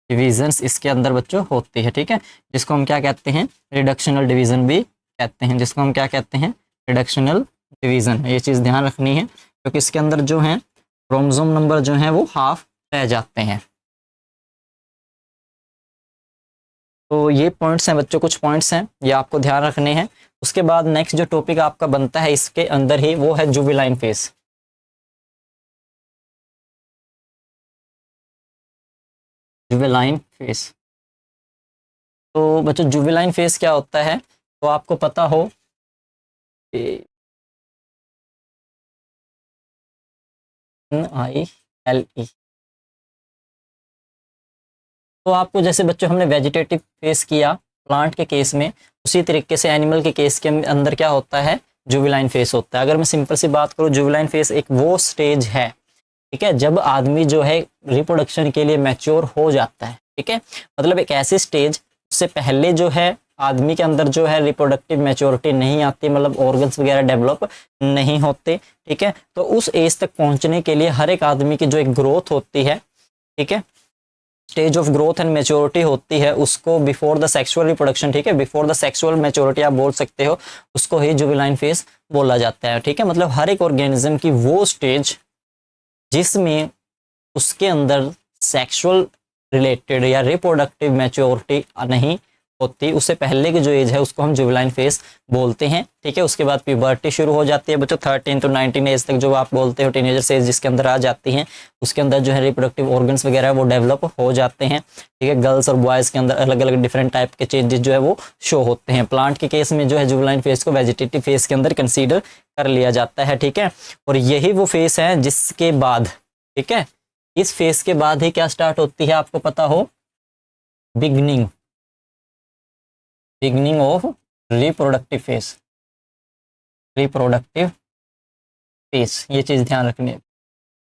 डिवीजन्स इसके अंदर बच्चों होती है। ठीक है, जिसको हम क्या कहते हैं, रिडक्शनल डिवीजन भी कहते हैं, जिसको हम क्या कहते हैं, रिडक्शनल डिवीजन। ये चीज़ ध्यान रखनी है क्योंकि इसके अंदर जो है क्रोमोसोम नंबर जो है वो हाफ रह जाते हैं। तो ये पॉइंट्स हैं बच्चों, कुछ पॉइंट्स हैं ये आपको ध्यान रखने हैं। उसके बाद नेक्स्ट जो टॉपिक आपका बनता है इसके अंदर ही वो है जुवेनाइल फेज। जुवेनाइल फेज, तो बच्चों जुवेनाइल फेज क्या होता है, तो आपको पता हो NILE। तो आपको जैसे बच्चों हमने वेजिटेटिव फेज किया प्लांट के केस में, उसी तरीके से एनिमल के केस के अंदर क्या होता है, जुवेनाइल फेज होता है। अगर मैं सिंपल सी बात करूँ, जुवेनाइल फेज एक वो स्टेज है, ठीक है, जब आदमी जो है रिप्रोडक्शन के लिए मैच्योर हो जाता है। ठीक है, मतलब एक ऐसी स्टेज, उससे पहले जो है आदमी के अंदर जो है रिप्रोडक्टिव मैच्योरिटी नहीं आती, मतलब ऑर्गन्स वगैरह डेवलप नहीं होते। ठीक है, तो उस एज तक पहुंचने के लिए हर एक आदमी की जो एक ग्रोथ होती है, ठीक है, stage of growth and maturity होती है, उसको बिफोर द सेक्सुअल रिप्रोडक्शन, ठीक है, बिफोर द सेक्सुअल मैच्योरिटी आप बोल सकते हो, उसको ही जुवेनाइल फेज बोला जाता है। ठीक है, मतलब हर एक ऑर्गेनिज्म की वो स्टेज जिसमें उसके अंदर सेक्सुअल रिलेटेड या रिप्रोडक्टिव मैच्योरिटी नहीं होती, उससे पहले की जो एज है उसको हम जुवेनाइल फेज बोलते हैं। ठीक है, उसके बाद प्यूबर्टी शुरू हो जाती है बच्चों, 13 to 19 एज तक जो आप बोलते हो टीनेजर एज जिसके अंदर आ जाती हैं, उसके अंदर जो है रिप्रोडक्टिव ऑर्गन्स वगैरह वो डेवलप हो जाते हैं। ठीक है, गर्ल्स और बॉयज़ के अंदर अलग अलग डिफरेंट टाइप के चेंजेस जो है वो शो होते हैं। प्लांट के केस में जो है जुवेनाइल फेज को वेजिटेटिव फेज के अंदर कंसीडर कर लिया जाता है। ठीक है, और यही वो फेज है जिसके बाद, ठीक है, इस फेज के बाद ही क्या स्टार्ट होती है आपको पता हो, beginning of reproductive phase. Reproductive phase, ये चीज ध्यान रखनी है।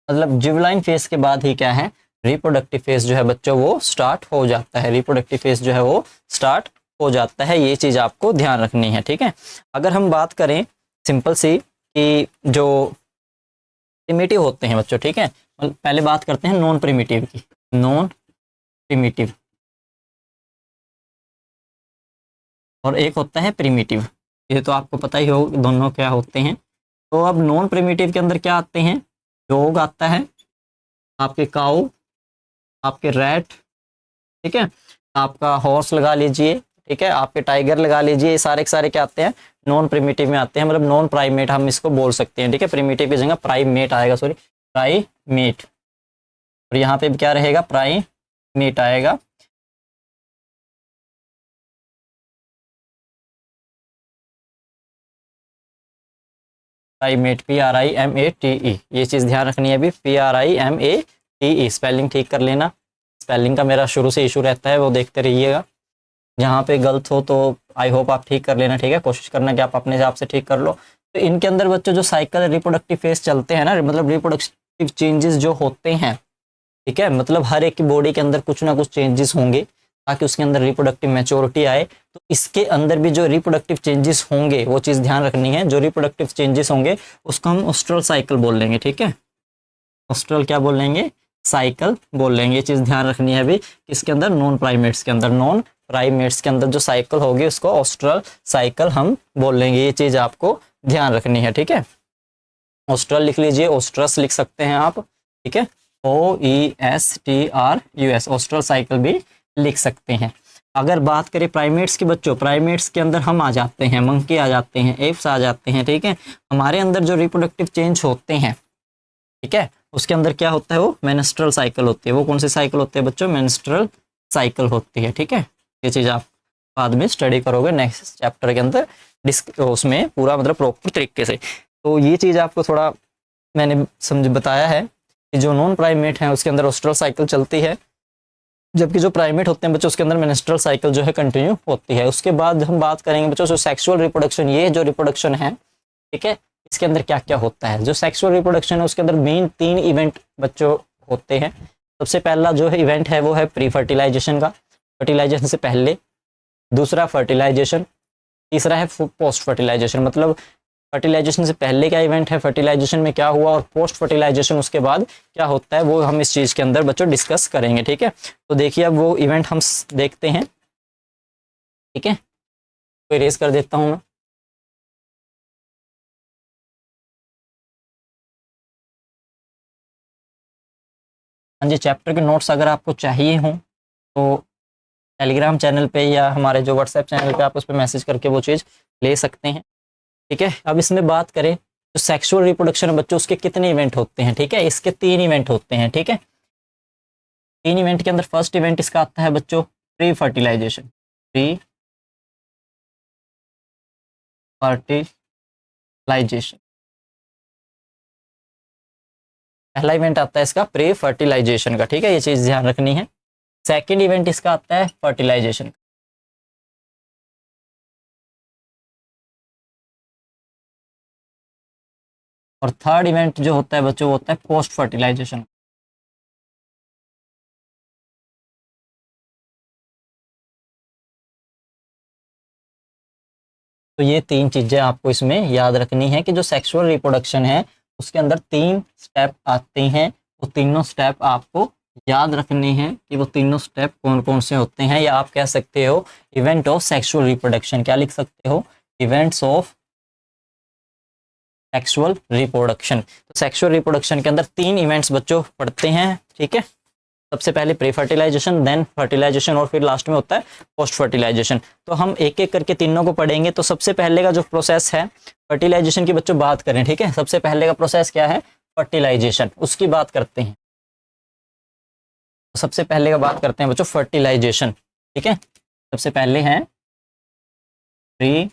मतलब जुवेनाइल फेज के बाद ही क्या है, रिप्रोडक्टिव फेज जो है बच्चों वो स्टार्ट हो जाता है। रिप्रोडक्टिव फेज जो है वो स्टार्ट हो जाता है, ये चीज आपको ध्यान रखनी है। ठीक है, अगर हम बात करें सिंपल सी कि जो प्रिमिटिव होते हैं बच्चों, ठीक है, पहले बात करते हैं नॉन प्रिमिटिव की। नॉन प्रिमिटिव और एक होता है प्रिमिटिव, ये तो आपको पता ही हो दोनों क्या होते हैं। तो अब नॉन प्रिमिटिव के अंदर क्या आते हैं, डॉग आता है, आपके काऊ, आपके रैट, ठीक है, आपका हॉर्स लगा लीजिए, ठीक है, आपके टाइगर लगा लीजिए, ये सारे के सारे क्या आते हैं, नॉन प्रिमिटिव में आते हैं, मतलब नॉन प्राइमेट हम इसको बोल सकते हैं। ठीक है, प्रिमिटिव की जगह प्राइमेट आएगा, सॉरी प्राइमेट, और यहाँ पे क्या रहेगा, प्राइमेट आएगा। प्राइमेट, PRIMATE, ये चीज़ ध्यान रखनी है अभी, PRIMATE, स्पेलिंग ठीक कर लेना। स्पेलिंग का मेरा शुरू से इशू रहता है, वो देखते रहिएगा, जहाँ पे गलत हो तो आई होप आप ठीक कर लेना। ठीक है, कोशिश करना कि आप अपने हिसाब से ठीक कर लो। तो इनके अंदर बच्चों जो साइकिल रिप्रोडक्टिव फेज चलते हैं ना, मतलब रिप्रोडक्टिव चेंजेस जो होते हैं, ठीक है, मतलब हर एक की बॉडी के अंदर कुछ ना कुछ चेंजेस होंगे ताकि उसके अंदर रिप्रोडक्टिव मैच्योरिटी आए। तो इसके अंदर भी जो रिप्रोडक्टिव चेंजेस होंगे वो चीज़ ध्यान रखनी है, जो रिप्रोडक्टिव चेंजेस होंगे उसको हम ओस्ट्रल साइकिल बोल लेंगे। ठीक है, ओस्ट्रल क्या बोल लेंगे, साइकिल बोल लेंगे, ये चीज़ ध्यान रखनी है अभी। इसके अंदर नॉन प्राइमेट्स के अंदर, नॉन प्राइमेट्स के अंदर जो साइकिल होगी उसको ओस्ट्रल साइकिल हम बोल लेंगे, ये चीज़ आपको ध्यान रखनी है। ठीक है, ओस्ट्रल लिख लीजिए, ओस्ट्रस लिख सकते हैं आप, ठीक है, OESTRUS, ओस्ट्रल साइकिल भी लिख सकते हैं। अगर बात करें प्राइमेट्स के बच्चों, प्राइमेट्स के अंदर हम आ जाते हैं, मंकी आ जाते हैं, एप्स आ जाते हैं। ठीक है, हमारे अंदर जो रिप्रोडक्टिव चेंज होते हैं, ठीक है, उसके अंदर क्या होता है, वो मेंस्ट्रुअल साइकिल होती है। वो कौन सी साइकिल होती है बच्चों, मेंस्ट्रुअल साइकिल होती है। ठीक है, ये चीज़ आप बाद में स्टडी करोगे नेक्स्ट चैप्टर के अंदर, उसमें पूरा मतलब प्रॉपर तरीके से। तो ये चीज़ आपको थोड़ा मैंने समझ बताया है कि जो नॉन प्राइमेट है उसके अंदर ओस्ट्रल साइकिल चलती है, जबकि जो प्राइमेट होते हैं बच्चों उसके अंदर मेंस्ट्रुअल साइकिल जो है कंटिन्यू होती है। उसके बाद हम बात करेंगे बच्चों जो सेक्सुअल रिप्रोडक्शन, ये जो रिप्रोडक्शन है, ठीक है, इसके अंदर क्या क्या होता है। जो सेक्सुअल रिप्रोडक्शन है उसके अंदर मेन 3 इवेंट बच्चों होते हैं। सबसे पहला जो है इवेंट है वो है प्री फर्टिलाइजेशन का, फर्टिलाइजेशन से पहले। दूसरा फर्टिलाइजेशन। तीसरा है पोस्ट फर्टिलाइजेशन, मतलब फर्टिलाइजेशन से पहले क्या इवेंट है, फर्टिलाइजेशन में क्या हुआ, और पोस्ट फर्टिलाइजेशन उसके बाद क्या होता है, वो हम इस चीज़ के अंदर बच्चों डिस्कस करेंगे। ठीक है, तो देखिए अब वो इवेंट हम देखते हैं। ठीक है, तो इरेज कर देता हूँ मैं। हाँ जी, चैप्टर के नोट्स अगर आपको चाहिए हों तो टेलीग्राम चैनल पे या हमारे जो व्हाट्सएप चैनल पे आप उस पर मैसेज करके वो चीज़ ले सकते हैं। ठीक है, अब इसमें बात करें तो सेक्सुअल रिप्रोडक्शन है बच्चों, उसके कितने इवेंट होते हैं। ठीक है, इसके 3 इवेंट होते हैं। ठीक है, 3 इवेंट के अंदर फर्स्ट इवेंट इसका आता है बच्चों प्री फर्टिलाइजेशन। प्री फर्टिलाइजेशन पहला इवेंट आता है इसका प्री फर्टिलाइजेशन का। ठीक है, ये चीज़ ध्यान रखनी है। सेकेंड इवेंट इसका आता है फर्टिलाइजेशन। और थर्ड इवेंट जो होता है बच्चों वो होता है पोस्ट फर्टिलाइजेशन। तो ये 3 चीज़ें आपको इसमें याद रखनी है कि जो सेक्सुअल रिप्रोडक्शन है उसके अंदर 3 स्टेप आते हैं। वो तीनों स्टेप आपको याद रखने हैं कि वो तीनों स्टेप कौन कौन से होते हैं, या आप कह सकते हो इवेंट ऑफ सेक्सुअल रिप्रोडक्शन। क्या लिख सकते हो, इवेंट्स ऑफ सेक्सुअल रिप्रोडक्शन। तो सेक्सुअल रिप्रोडक्शन के अंदर 3 इवेंट्स बच्चों पढ़ते हैं। ठीक है, सबसे पहले प्री फर्टिलाइजेशन, देन फर्टिलाइजेशन, और फिर लास्ट में होता है पोस्ट फर्टिलाइजेशन। तो हम एक एक करके तीनों को पढ़ेंगे। तो सबसे पहले का जो प्रोसेस है फर्टिलाइजेशन की बच्चों बात करें। ठीक है, सबसे पहले का प्रोसेस क्या है, फर्टिलाइजेशन, उसकी बात करते हैं। तो सबसे पहले का बात करते हैं बच्चों फर्टिलाइजेशन। ठीक है, सबसे पहले है प्री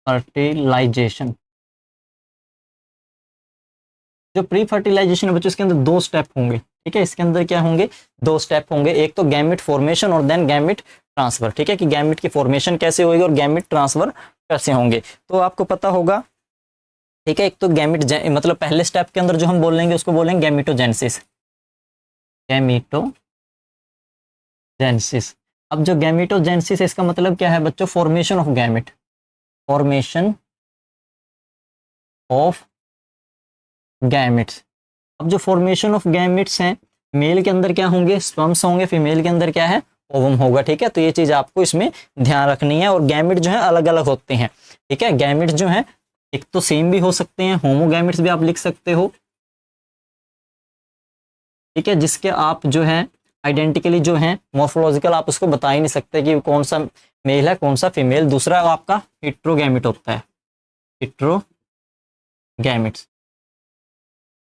फर्टिलाइजेशन। जो प्री फर्टिलाइजेशन है बच्चों इसके अंदर 2 स्टेप होंगे। ठीक है, इसके अंदर क्या होंगे, 2 स्टेप होंगे। एक तो गैमिट फॉर्मेशन और देन गैमिट ट्रांसफर। ठीक है, कि गैमिट की फॉर्मेशन कैसे होगी और गैमिट ट्रांसफर कैसे होंगे, तो आपको पता होगा। ठीक है, एक तो गैमिट मतलब पहले स्टेप के अंदर जो हम बोलेंगे उसको बोलेंगे गैमिटोजेनेसिस। गैमिटोजेनेसिस। अब जो गैमिटोजेनेसिस है इसका मतलब क्या है बच्चों, formation of gamete. Formation of gametes. अब जो फॉर्मेशन ऑफ गैमिट्स हैं, मेल के अंदर क्या होंगे, स्पर्म्स होंगे, फीमेल के अंदर क्या है, ओवम होगा। ठीक है, तो ये चीज आपको इसमें ध्यान रखनी है। और गैमिट जो है अलग अलग होते हैं। ठीक है, गैमिट जो है एक तो सेम भी हो सकते हैं, होमोगैमिट्स भी आप लिख सकते हो। ठीक है, जिसके आप जो है आइडेंटिकली जो है मॉर्फोलॉजिकल आप उसको बता ही नहीं सकते कि कौन सा मेल है कौन सा फीमेल। दूसरा आपका हेट्रोगैमिट होता है, हेट्रोगैमिट्स।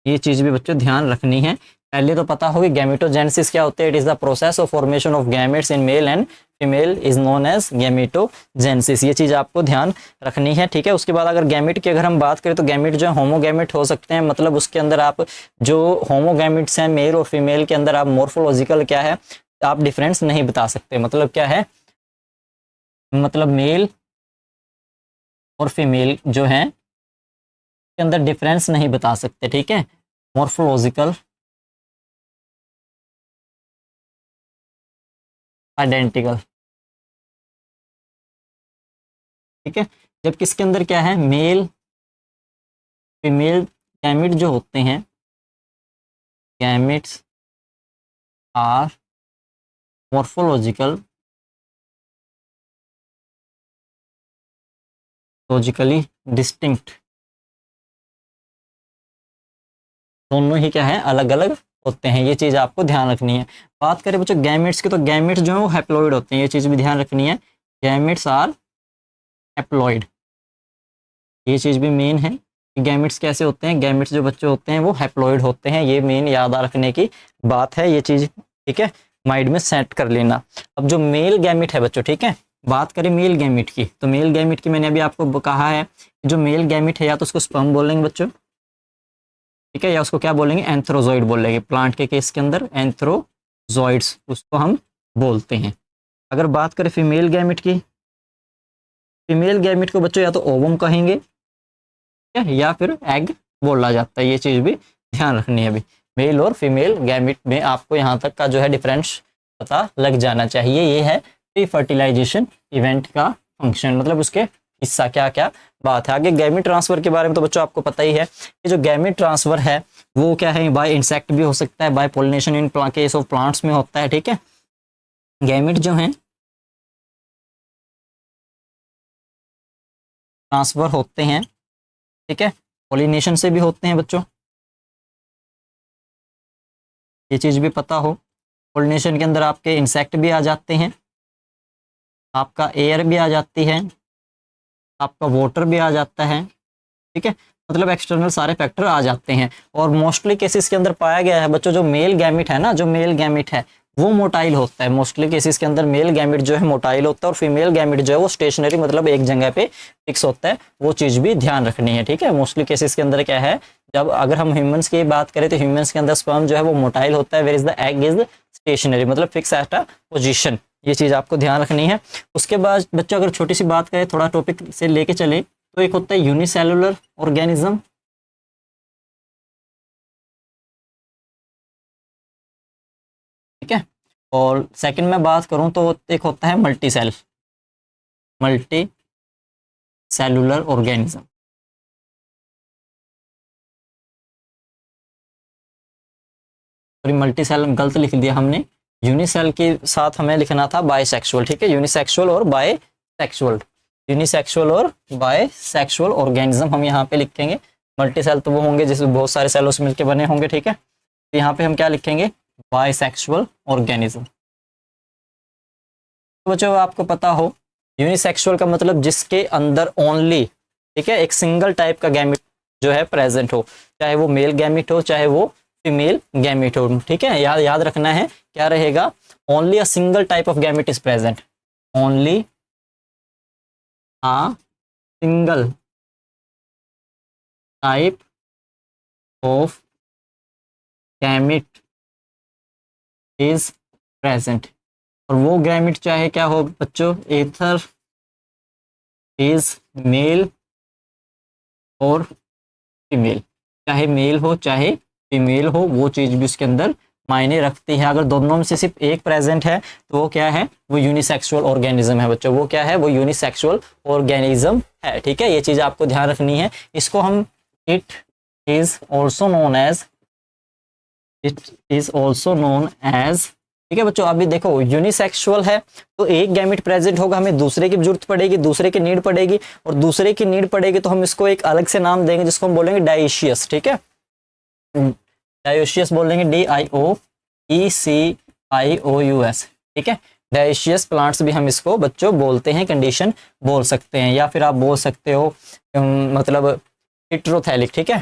ये चीज भी बच्चों ध्यान रखनी है। पहले तो पता होगी गैमेटोजेनेसिस क्या होता है, it is the process of formation of gametes in male and female is known as gametogenesis. ये चीज आपको ध्यान रखनी है। ठीक है, उसके बाद अगर गैमेट की अगर हम बात करें तो गैमेट जो है होमोगैमेट हो सकते हैं। मतलब उसके अंदर आप जो होमोगैमेट्स हैं मेल और फीमेल के अंदर आप मॉर्फोलॉजिकल क्या है आप डिफरेंस नहीं बता सकते। मतलब क्या है, मतलब मेल और फीमेल जो है के अंदर डिफरेंस नहीं बता सकते। ठीक है, मॉर्फोलॉजिकल आइडेंटिकल। ठीक है, जब किसके अंदर क्या है, मेल फीमेल गैमिट जो होते हैं, gametes are morphological logically distinct. दोनों ही क्या है, अलग अलग होते हैं। ये चीज आपको ध्यान रखनी है। बात करें बच्चों गैमिट्स की, तो गैमिट्स जो है वो हैप्लॉइड होते हैं। ये चीज भी ध्यान रखनी है, गैमिट्स आर हैप्लॉइड। ये चीज भी मेन है कि गैमिट्स कैसे होते हैं, गैमिट्स जो बच्चे होते हैं वो हैप्लॉइड होते हैं। ये मेन याद रखने की बात है, ये चीज ठीक है माइंड में सेट कर लेना। अब जो मेल गैमिट है बच्चों, ठीक है, बात करें मेल गैमिट की, तो मेल गैमिट की मैंने अभी आपको कहा है, जो मेल गैमिट है या तो उसको स्पर्म बोलेंगे बच्चों, ठीक है, या उसको क्या बोलेंगे, एंथ्रोजॉइड बोलेंगे। प्लांट के केस के अंदर एंथ्रोजॉइड्स उसको हम बोलते हैं। अगर बात करें फीमेल गैमिट की, फीमेल गैमिट को बच्चों या तो ओवम कहेंगे, ठीक है, या फिर एग बोला जाता है। ये चीज भी ध्यान रखनी है। अभी मेल और फीमेल गैमिट में आपको यहाँ तक का जो है डिफरेंस पता लग जाना चाहिए। ये है प्री फर्टिलाइजेशन इवेंट का फंक्शन, मतलब उसके हिस्सा क्या क्या बात है। आगे गैमिट ट्रांसफर के बारे में तो बच्चों आपको पता ही है कि जो गैमिट ट्रांसफर है वो क्या है, बाय इंसेक्ट भी हो सकता है, by pollination in case of plants में होता है, ठीक है। गैमिट जो है ट्रांसफर होते हैं, ठीक है, पोलिनेशन से भी होते हैं बच्चों, ये चीज भी पता हो। पोलिनेशन के अंदर आपके इंसेक्ट भी आ जाते हैं, आपका एयर भी आ जाती है, आपका वाटर भी आ जाता है, ठीक है, मतलब एक्सटर्नल सारे फैक्टर आ जाते हैं। और मोस्टली केसेस के अंदर पाया गया है बच्चों, जो मेल गैमिट है ना, जो मेल गैमिट है वो मोटाइल होता है। मोस्टली केसेस के अंदर मेल गैमिट जो है मोटाइल होता है, और फीमेल गैमिट जो है वो स्टेशनरी, मतलब एक जगह पे फिक्स होता है। वो चीज भी ध्यान रखनी है, ठीक है। मोस्टली केसेस के अंदर क्या है, जब अगर हम ह्यूमंस की बात करें तो ह्यूमंस के अंदर स्पर्म जो है वो मोटाइल होता है, where is the egg is stationary, मतलब फिक्स एट अ पोजिशन। ये चीज आपको ध्यान रखनी है। उसके बाद बच्चों अगर छोटी सी बात करें, थोड़ा टॉपिक से लेके चले, तो एक होता है यूनिसेलुलर ऑर्गेनिज्म, ठीक है। और सेकंड में बात करूं तो एक होता है multicellular organism. Sorry, multi cell गलत लिख दिया हमने, यूनिसेल के साथ हमें लिखना था बायसेक्सुअल, ठीक है। यूनिसेक्सुअल और बायसेक्सुअल, यूनिसेक्सुअल और बायसेक्सुअल ऑर्गेनिज्म हम यहाँ पे लिखेंगे। मल्टी सेल तो वो होंगे जिसमें बहुत सारे सेलों से मिलकर बने होंगे, ठीक है। तो यहाँ पे हम क्या लिखेंगे, बायसेक्सुअल ऑर्गेनिज्म। तो बच्चों आपको पता हो यूनिसेक्सुअल का मतलब जिसके अंदर ओनली, ठीक है, एक सिंगल टाइप का गैमिट जो है प्रेजेंट हो, चाहे वो मेल गैमिट हो चाहे वो फीमेल गैमिट हो, ठीक है। याद रखना है क्या रहेगा, only a single type of gamete is present, only a single type of gamete is present. और वो गैमिट चाहे क्या हो बच्चों, एथर इज मेल और फीमेल, चाहे मेल हो चाहे फीमेल हो, वो चीज भी उसके अंदर मायने रखती है। अगर दोनों में से सिर्फ एक प्रेजेंट है तो वो क्या है, वो यूनिसेक्सुअल ऑर्गेनिज्म है बच्चों, वो क्या है, वो यूनिसेक्सुअल ऑर्गेनिज्म है, ठीक है। ये चीज आपको ध्यान रखनी है। इसको हम it is also known as, ठीक है बच्चों। अभी देखो यूनिसेक्सुअल है तो एक गैमिट प्रेजेंट होगा, हमें दूसरे की जरूरत पड़ेगी, दूसरे की नीड पड़ेगी, और दूसरे की नीड पड़ेगी तो हम इसको एक अलग से नाम देंगे जिसको हम बोलेंगे डाइशियस, ठीक है। डायोशियस बोलेंगे, DIOECIOUS, ठीक है। डायोशियस प्लांट्स भी हम इसको बच्चों बोलते हैं, कंडीशन बोल सकते हैं, या फिर आप बोल सकते हो मतलब हिट्रोथैलिक, ठीक है,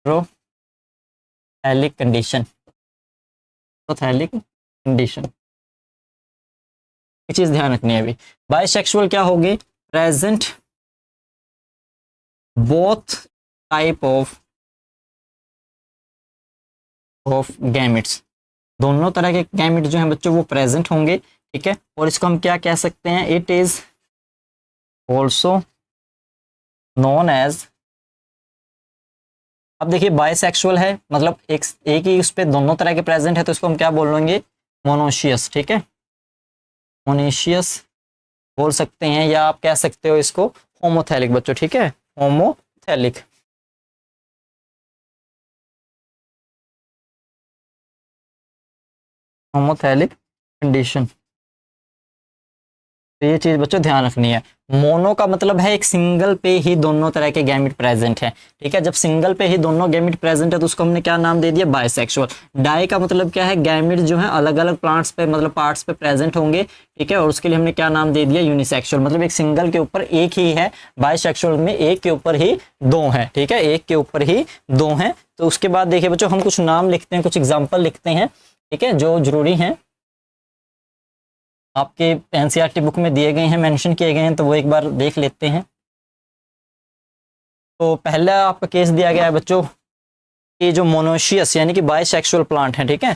हिट्रोथैलिक कंडीशन, हिट्रोथैलिक कंडीशन। एक चीज ध्यान रखनी है। अभी बायसेक्सुअल क्या होगी, present both type of gametes, दोनों तरह के गैमिट जो हैं बच्चों वो प्रेजेंट होंगे, ठीक है। और इसको हम क्या कह सकते हैं, it is also known as, अब देखिए बायसेक्सुअल है मतलब एक ही उस पे दोनों तरह के प्रेजेंट है, तो इसको हम क्या बोल लेंगे, मोनोशियस, ठीक है, मोनोशियस बोल सकते हैं, या आप कह सकते हो इसको होमोथैलिक बच्चों, ठीक है, होमोथैलिक। होमोथैलिक कंडीशन, तो ये चीज बच्चों ध्यान रखनी है। मोनो का मतलब है एक सिंगल पे ही दोनों तरह के गैमिट प्रेजेंट है, ठीक है। जब सिंगल पे ही दोनों गैमिट प्रेजेंट है तो उसको हमने क्या नाम दे दिया, बायसेक्सुअल। डाई का मतलब क्या है, गैमिट जो है अलग अलग प्लांट्स पे मतलब पार्ट्स पे प्रेजेंट होंगे, ठीक है, और उसके लिए हमने क्या नाम दे दिया, यूनिसेक्सुअल, मतलब एक सिंगल के ऊपर एक ही है। बायसेक्सुअल में एक के ऊपर ही दो है, ठीक है, एक के ऊपर ही दो हैं। तो उसके बाद देखिए बच्चों हम कुछ नाम लिखते हैं, कुछ एग्जाम्पल लिखते हैं, ठीक है, जो जरूरी है, आपके एनसीईआरटी बुक में दिए गए हैं, मेंशन किए गए हैं, तो वो एक बार देख लेते हैं। तो पहला आपका केस दिया गया है बच्चों कि जो मोनोशियस यानी कि बायसेक्सुअल प्लांट है, ठीक है।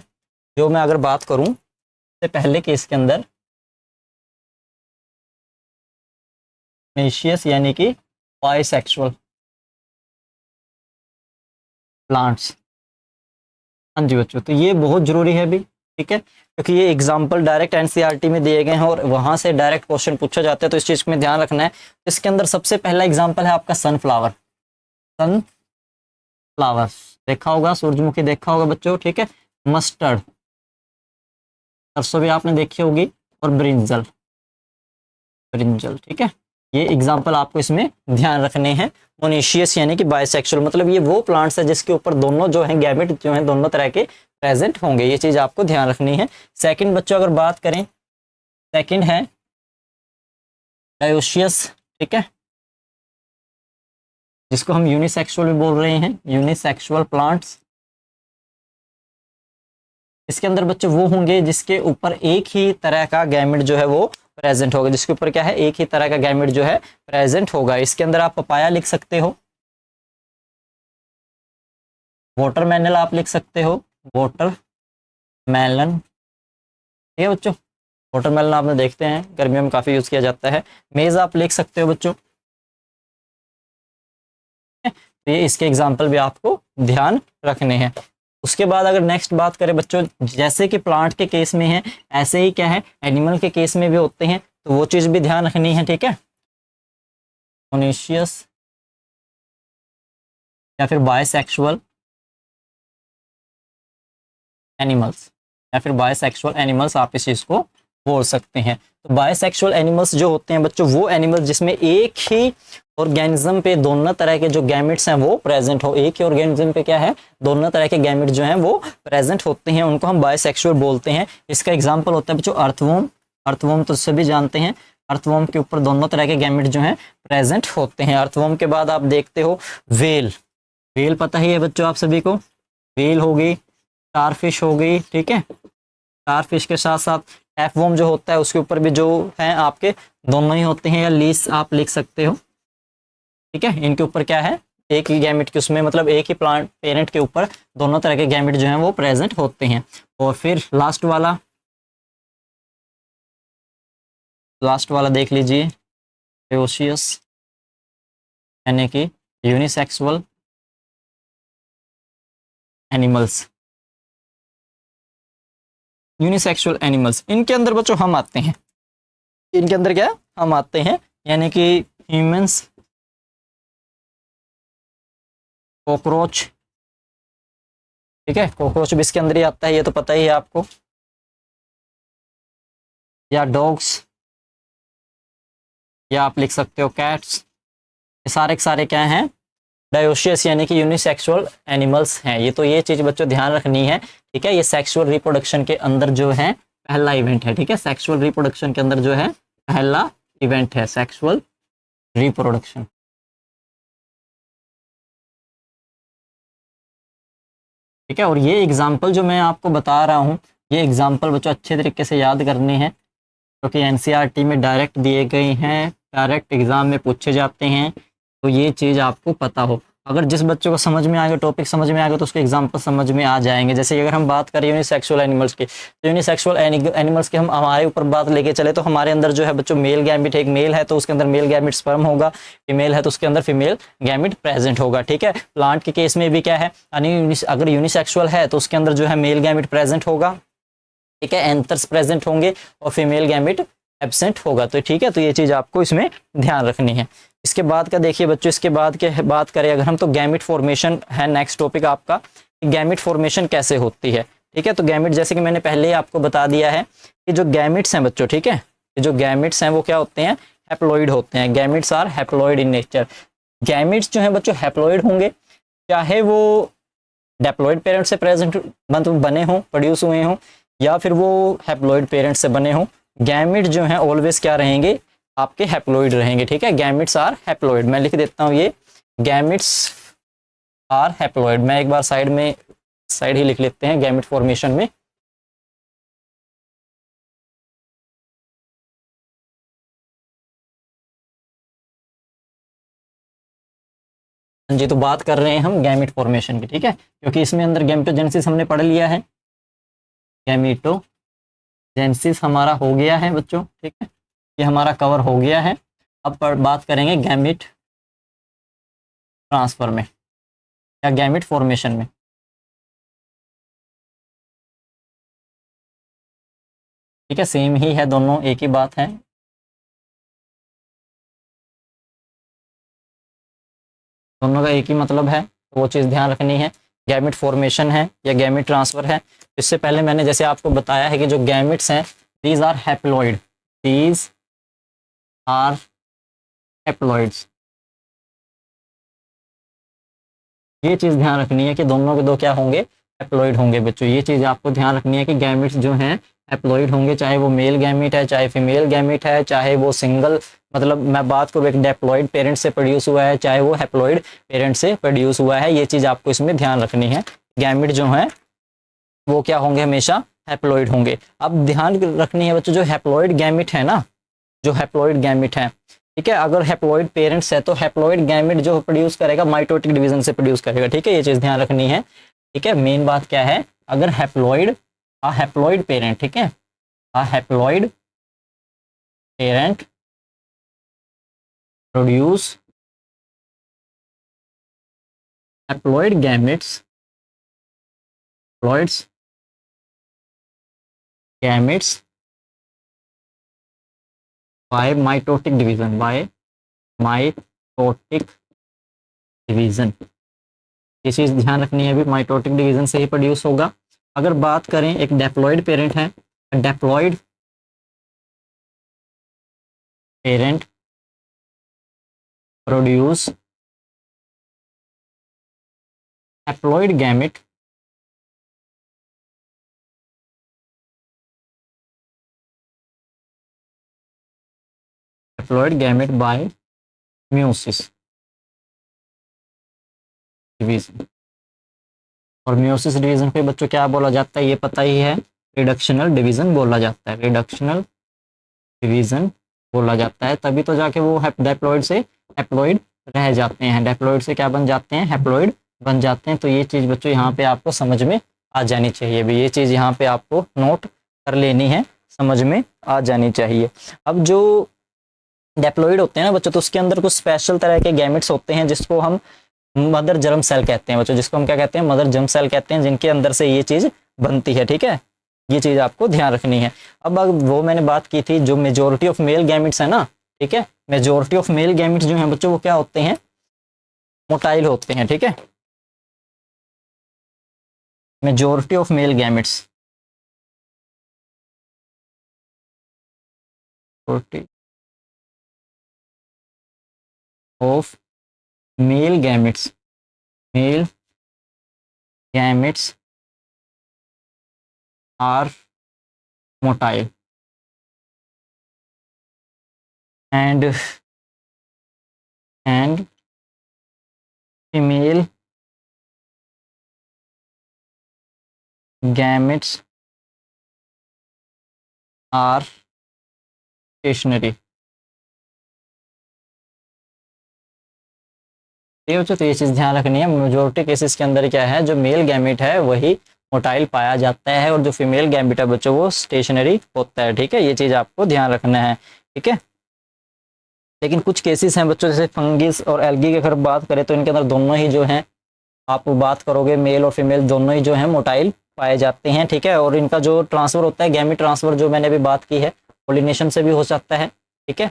जो मैं अगर बात करूं तो पहले केस के अंदर मोनेशियस यानी कि बाइसेक्सुअल प्लांट्स। हाँ जी बच्चों, तो ये बहुत जरूरी है भी, ठीक है, क्योंकि ये एग्जाम्पल डायरेक्ट एनसीईआरटी में दिए गए हैं और वहां से डायरेक्ट क्वेश्चन पूछा जाता है, तो इस चीज में ध्यान रखना है। इसके अंदर सबसे पहला एग्जाम्पल है आपका सनफ्लावर। सनफ्लावर देखा होगा, सूरजमुखी देखा होगा बच्चों, ठीक है। मस्टर्ड, सरसों भी आपने देखी होगी, और ब्रिंजल, ब्रिंजल, ठीक है। ये एग्जाम्पल आपको इसमें ध्यान रखने हैं। मोनेशियस यानी कि बाइसेक्सुअल, मतलब ये वो प्लांट्स है जिसके ऊपर दोनों जो है गैमेट जो है दोनों तरह के प्रेजेंट होंगे, ये चीज आपको ध्यान रखनी है। सेकंड बच्चों अगर बात करें, सेकंड है डायोसियस, ठीक है, जिसको हम यूनिसेक्सुअल भी बोल रहे हैं, यूनिसेक्सुअल प्लांट्स। इसके अंदर बच्चे वो होंगे जिसके ऊपर एक ही तरह का गैमेट जो है वो प्रेजेंट होगा, जिसके ऊपर क्या है, एक ही तरह का गैमेट जो है प्रेजेंट होगा। इसके अंदर आप पपाया लिख सकते हो, वाटरमेलन आप लिख सकते हो, वाटरमेलन, ठीक है बच्चों। वाटरमेलन आपने देखते हैं गर्मियों में काफी यूज किया जाता है। मेज आप लिख सकते हो बच्चों। तो ये इसके एग्जाम्पल भी आपको ध्यान रखने हैं। उसके बाद अगर नेक्स्ट बात करें बच्चों, जैसे कि प्लांट के केस में है ऐसे ही क्या है एनिमल के केस में भी होते हैं, तो वो चीज भी ध्यान रखनी है, ठीक है। मोनेशियस या फिर बाइसेक्सुअल एनिमल्स, या फिर बाइसेक्सुअल एनिमल्स आप इस चीज को बोल सकते हैं। तो बाइसेक्सुअल एनिमल्स जो होते हैं बच्चों, वो एनिमल्स जिसमें एक ही ऑर्गेनिज्म पे दोनों तरह के जो गैमेट्स हैं वो प्रेजेंट हो, एक ही ऑर्गेनिज्म पे क्या है दोनों तरह के गैमेट जो हैं वो प्रेजेंट होते हैं, उनको हम बाइसेक्सुअल बोलते हैं। इसका एग्जांपल होता है बच्चों अर्थवॉर्म। अर्थवॉर्म तो सभी जानते हैं, अर्थवॉर्म के ऊपर दोनों तरह के गैमेट जो हैं प्रेजेंट होते हैं। अर्थवॉर्म के बाद आप देखते हो वेल, वेल पता ही है बच्चों आप सभी को, वेल हो गई, स्टारफिश हो गई, ठीक है। स्टारफिश के साथ साथ टैपवॉर्म जो होता है उसके ऊपर भी जो है आपके दोनों ही होते हैं, या लीस आप लिख सकते हो, ठीक है। इनके ऊपर क्या है एक ही गैमेट के उसमें, मतलब एक ही प्लांट पेरेंट के ऊपर दोनों तरह के गैमेट जो हैं वो प्रेजेंट होते हैं। और फिर लास्ट वाला देख लीजिए, डायोसियस यानी कि यूनिसेक्सुअल एनिमल्स। यूनिसेक्सुअल एनिमल्स, इनके अंदर बच्चों हम आते हैं, इनके अंदर क्या हम आते हैं, यानी कि ह्यूमंस, कॉकरोच, ठीक है, कॉकरोच भी इसके अंदर ही आता है, ये तो पता ही है आपको, या डॉग्स, या आप लिख सकते हो कैट्स। ये सारे के सारे क्या हैं डायोसियस यानी कि यूनिसेक्सुअल एनिमल्स हैं। ये तो ये चीज बच्चों ध्यान रखनी है, ठीक है। ये सेक्सुअल रिप्रोडक्शन के अंदर जो है पहला इवेंट है, ठीक है। सेक्सुअल रिप्रोडक्शन के अंदर जो है पहला इवेंट है सेक्सुअल रिप्रोडक्शन, ठीक है। और ये एग्जाम्पल जो मैं आपको बता रहा हूँ, ये एग्जाम्पल बच्चों अच्छे तरीके से याद करने हैं, क्योंकि एनसीईआरटी में डायरेक्ट दिए गए हैं, डायरेक्ट एग्जाम में पूछे जाते हैं, तो ये चीज़ आपको पता हो। अगर जिस बच्चों को समझ में आएगा, टॉपिक समझ में आएगा, तो उसके एग्जाम्पल समझ में आ जाएंगे। जैसे अगर हम बात करें यूनिसेक्सुअल एनिमल्स की, तो यूनिसेक्सुअल एनिमल्स की हम हमारे ऊपर बात लेके चले, तो हमारे अंदर जो है बच्चों मेल गैमेट, एक मेल है तो उसके अंदर मेल गैमेट स्पर्म होगा, फीमेल है तो उसके अंदर फीमेल गैमेट प्रेजेंट होगा, ठीक है। प्लांट के केस में भी क्या है, अगर यूनिसेक्सुअल है तो उसके अंदर जो है मेल गैमेट प्रेजेंट होगा, ठीक है, एंथर्स प्रेजेंट होंगे और फीमेल गैमेट एब्सेंट होगा, तो ठीक है। तो ये चीज़ आपको इसमें ध्यान रखनी है। इसके बाद का देखिए बच्चों, इसके बाद के बात करें अगर हम, तो गैमेट फॉर्मेशन है नेक्स्ट टॉपिक आपका, गैमेट फॉर्मेशन कैसे होती है, ठीक है। तो गैमेट जैसे कि मैंने पहले ही आपको बता दिया है कि जो गैमेट्स हैं बच्चों, ठीक है, ये जो गैमेट्स हैं वो क्या होते हैं, हैप्लॉइड होते हैं। Gametes are haploid in nature. Gametes जो हैं बच्चों हैप्लॉइड होंगे, चाहे वो डेप्लॉइड पेरेंट से प्रेजेंट मतलब बने हों, प्रोड्यूस हुए हों, या फिर वो हैप्लॉइड पेरेंट से बने हों। गैमेट जो हैं ऑलवेज क्या रहेंगे, आपके हैप्लॉइड रहेंगे, ठीक है। गैमेट्स आर हैप्लॉइड, मैं लिख देता हूँ ये, गैमेट्स आर हैप्लॉइड। मैं एक बार साइड ही लिख लेते हैं गैमेट फॉर्मेशन में। जी, तो बात कर रहे हैं हम गैमेट फॉर्मेशन की, ठीक है, क्योंकि इसमें अंदर गैमेटोजेनेसिस हमने पढ़ लिया है, गैमेटोजेनेसिस हमारा हो गया है बच्चों, ठीक है, ये हमारा कवर हो गया है। अब बात करेंगे गैमिट ट्रांसफर में या गैमिट फॉर्मेशन में। ठीक है, सेम ही है, दोनों एक ही बात है। दोनों का एक ही मतलब है, तो वो चीज़ ध्यान रखनी है। गैमिट फॉर्मेशन है या गैमिट ट्रांसफर है। इससे पहले मैंने जैसे आपको बताया है कि जो गैमिट्स हैं these are haploid, these are haploids. ये चीज़ ध्यान रखनी है कि दोनों के दो क्या होंगे, हैप्लॉइड होंगे बच्चों। ये चीज़ आपको ध्यान रखनी है कि गैमिट्स जो हैं हैप्लॉइड होंगे, चाहे वो मेल गैमिट है, चाहे फीमेल गैमिट है, चाहे वो सिंगल, मतलब मैं बात करूँ एक डेप्लॉइड पेरेंट से प्रोड्यूस हुआ है, चाहे वो हैप्लॉइड पेरेंट से प्रोड्यूस हुआ है। ये चीज़ आपको इसमें ध्यान रखनी है। गैमिट जो है वो क्या होंगे, हमेशा हैप्लॉइड होंगे। अब ध्यान रखनी है बच्चों, जो हैप्लॉइड गैमिट है ना, जो हैप्लॉइड गैमिट है, ठीक है, अगर हैप्लॉइड पेरेंट्स है तो हैप्लॉइड गैमिट जो प्रोड्यूस करेगा माइटोटिक डिवीजन से प्रोड्यूस करेगा। ठीक है, ये चीज़ ध्यान रखनी है। ठीक है, मेन बात क्या है, अगर हैप्लॉइड पेरेंट, ठीक है, haploid parent produce haploid gametes, gametes by mitotic division, ये चीज़ ध्यान रखनी है। अभी माइटोटिक डिवीजन से ही प्रोड्यूस होगा। अगर बात करें एक डेप्लॉइड पेरेंट है, diploid parent produce haploid gamete by meiosis division. और म्यूसिस डिवीजन पे बच्चों क्या बोला जाता है, ये पता ही है, रिडक्शनल डिवीजन बोला जाता है। रिडक्शनल डिवीजन बोला जाता है, तभी तो जाके वो डेप्लॉइड से हैप्लॉइड रह जाते हैं। डेप्लॉइड से क्या बन जाते हैं, हैप्लॉइड बन जाते हैं। तो ये चीज़ बच्चों यहाँ पे आपको समझ में आ जानी चाहिए भी, ये चीज़ यहाँ पे आपको नोट कर लेनी है, समझ में आ जानी चाहिए। अब जो डेप्लॉइड होते हैं ना बच्चों, तो उसके अंदर कुछ स्पेशल तरह के गैमेट्स होते हैं जिसको हम मदर जर्म सेल कहते हैं बच्चों, जिसको हम क्या कहते हैं, मदर जर्म सेल कहते हैं, जिनके अंदर से ये चीज़ बनती है। ठीक है, ये चीज़ आपको ध्यान रखनी है। अब वो मैंने बात की थी, जो मेजोरिटी ऑफ मेल गैमिट्स है ना, ठीक है, मेजोरिटी ऑफ मेल गैमिट्स जो हैं बच्चों वो क्या होते हैं, मोटाइल होते हैं। ठीक है, majority of male gametes, of male gametes are motile and female gametes are stationary। ये बच्चों, तो ये चीज़ ध्यान रखनी है, मेजोरिटी केसेस के अंदर क्या है, जो मेल गैमेट है वही मोटाइल पाया जाता है और जो फीमेल गैमेट है बच्चों वो स्टेशनरी होता है। ठीक है, ये चीज़ आपको ध्यान रखना है। ठीक है, लेकिन कुछ केसेस हैं बच्चों, जैसे फंगिस और एल्गी की अगर बात करें तो इनके अंदर दोनों ही जो हैं, आप बात करोगे मेल और फीमेल दोनों ही जो हैं मोटाइल पाए जाते हैं। ठीक है, और इनका जो ट्रांसफ़र होता है, गैमेट ट्रांसफ़र जो मैंने अभी बात की है, पॉलिनेशन से भी हो सकता है। ठीक है,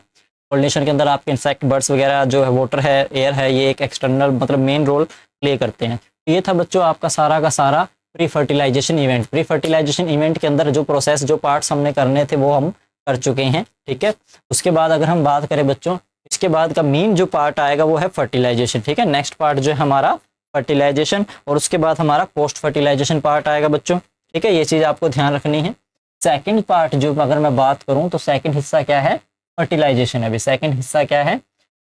पॉलिनेशन के अंदर आपके इंसेक्ट, बर्ड्स वगैरह जो है, वाटर है, एयर है, ये एक एक्सटर्नल मतलब मेन रोल प्ले करते हैं। ये था बच्चों आपका सारा का सारा pre fertilization event. Pre fertilization event के अंदर जो प्रोसेस, जो पार्ट्स हमने करने थे वो हम कर चुके हैं। ठीक है, उसके बाद अगर हम बात करें बच्चों, इसके बाद का मेन जो पार्ट आएगा वो है फर्टिलाइजेशन। ठीक है, नेक्स्ट पार्ट जो है हमारा फर्टिलाइजेशन, और उसके बाद हमारा पोस्ट फर्टिलाइजेशन पार्ट आएगा बच्चों। ठीक है, ये चीज़ आपको ध्यान रखनी है। सेकंड पार्ट जो अगर मैं बात करूं तो सेकंड हिस्सा क्या है, फर्टिलाइजेशन है। अभी सेकंड हिस्सा क्या है,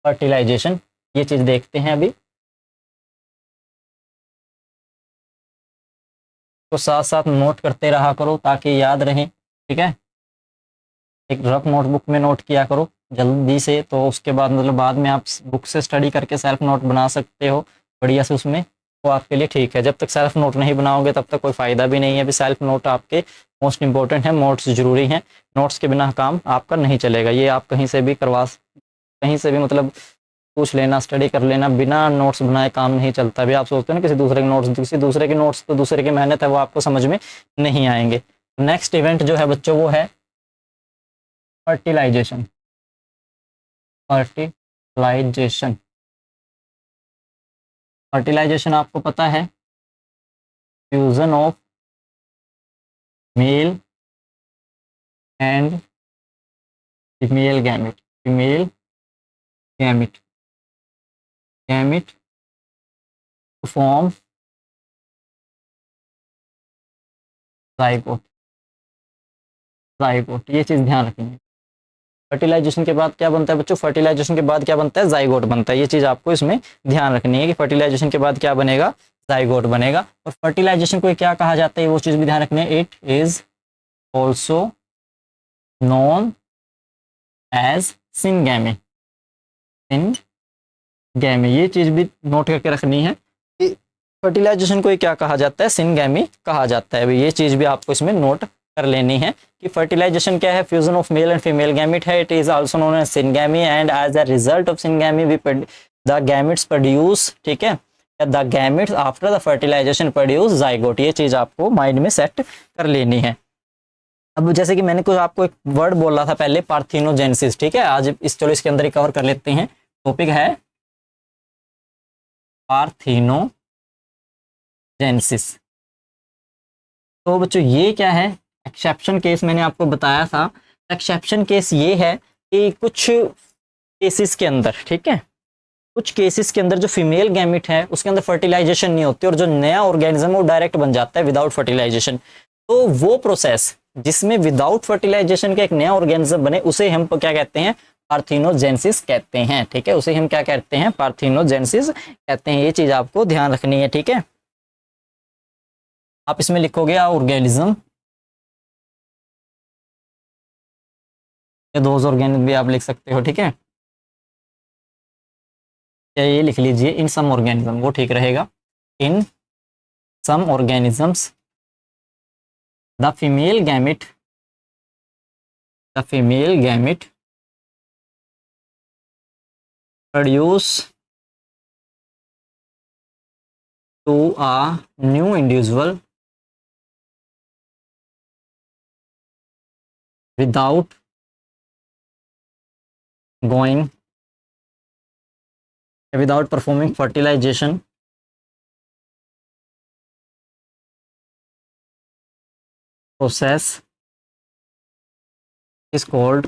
फर्टिलाइजेशन, ये चीज़ देखते हैं अभी। तो साथ साथ नोट करते रहा करो ताकि याद रहे। ठीक है, एक रफ नोटबुक में नोट किया करो जल्दी से, तो उसके बाद मतलब बाद में आप बुक से स्टडी करके सेल्फ नोट बना सकते हो बढ़िया से उसमें, तो आपके लिए ठीक है। जब तक सेल्फ नोट नहीं बनाओगे तब तक कोई फ़ायदा भी नहीं है। अभी सेल्फ नोट आपके मोस्ट इंपॉर्टेंट है, नोट्स ज़रूरी हैं, नोट्स के बिना काम आपका नहीं चलेगा। ये आप कहीं से भी करवा कहीं से भी मतलब पूछ लेना, स्टडी कर लेना, बिना नोट्स बनाए काम नहीं चलता। अभी आप सोचते हो ना किसी दूसरे के नोट्स तो दूसरे की मेहनत है वो आपको समझ में नहीं आएंगे। नेक्स्ट इवेंट जो है बच्चों वो है फर्टिलाइजेशन। फर्टिलाइजेशन फर्टिलाइजेशन आपको पता है fusion of male and female gamete. Female gamete gamete to form zygote. Zygote ये चीज़ ध्यान रखनी है। फर्टिलाइजेशन के बाद क्या बनता है बच्चों? फर्टिलाइजेशन के बाद क्या बनता है? जाइगोट बनता है। ये चीज़ आपको इसमें ध्यान रखनी है कि फर्टिलाइजेशन के बाद क्या बनेगा? जाइगोट बनेगा। और फर्टिलाइजेशन को क्या कहा जाता है वो चीज़ भी ध्यान रखनी है। It is also known as syngamy. Syngamy ये चीज़ भी नोट करके रखनी है कि फर्टिलाइजेशन को क्या कहा जाता है? सिनगैमी कहा जाता है। ये चीज़ भी आपको इसमें नोट कर लेनी है कि फर्टिलाइजेशन क्या है? Fusion of male and female gamete है। It is also known as syngamy and as a result of syngamy we the gametes produce, ठीक है, the gametes after the fertilization produce zygote. ये चीज़ आपको माइंड में set कर लेनी है। अब जैसे कि मैंने कुछ आपको एक वर्ड बोला था पहले, पार्थिनोजेनेसिस, ठीक है। आज चलो इसके अंदर ही कवर कर लेते हैं। टॉपिक है पार्थिनोजेनेसिस। तो बच्चों ये क्या है? एक्सेप्शन केस मैंने आपको बताया था। एक्सेप्शन केस ये है कि कुछ केसेस के अंदर, ठीक है, कुछ केसेस के अंदर जो फीमेल गैमेट है उसके अंदर फर्टिलाइजेशन नहीं होती और जो नया ऑर्गेनिज्म वो डायरेक्ट बन जाता है विदाउट फर्टिलाइजेशन। तो वो प्रोसेस जिसमें विदाउट फर्टिलाइजेशन का एक नया ऑर्गेनिज्म बने उसे हम क्या कहते हैं? पार्थिनोजेनेसिस कहते हैं, ठीक है। उसे हम क्या कहते हैं? पार्थिनोजेनेसिस कहते हैं। ये चीज आपको ध्यान रखनी है, ठीक है। आप इसमें लिखोगे ऑर्गेनिज्म, या दोज ऑर्गेनिज्म भी आप लिख सकते हो, ठीक है। या ये लिख लीजिए इन सम ऑर्गेनिज्म, वो ठीक रहेगा। In some organisms the female gamete produce to a new individual without performing fertilization process is called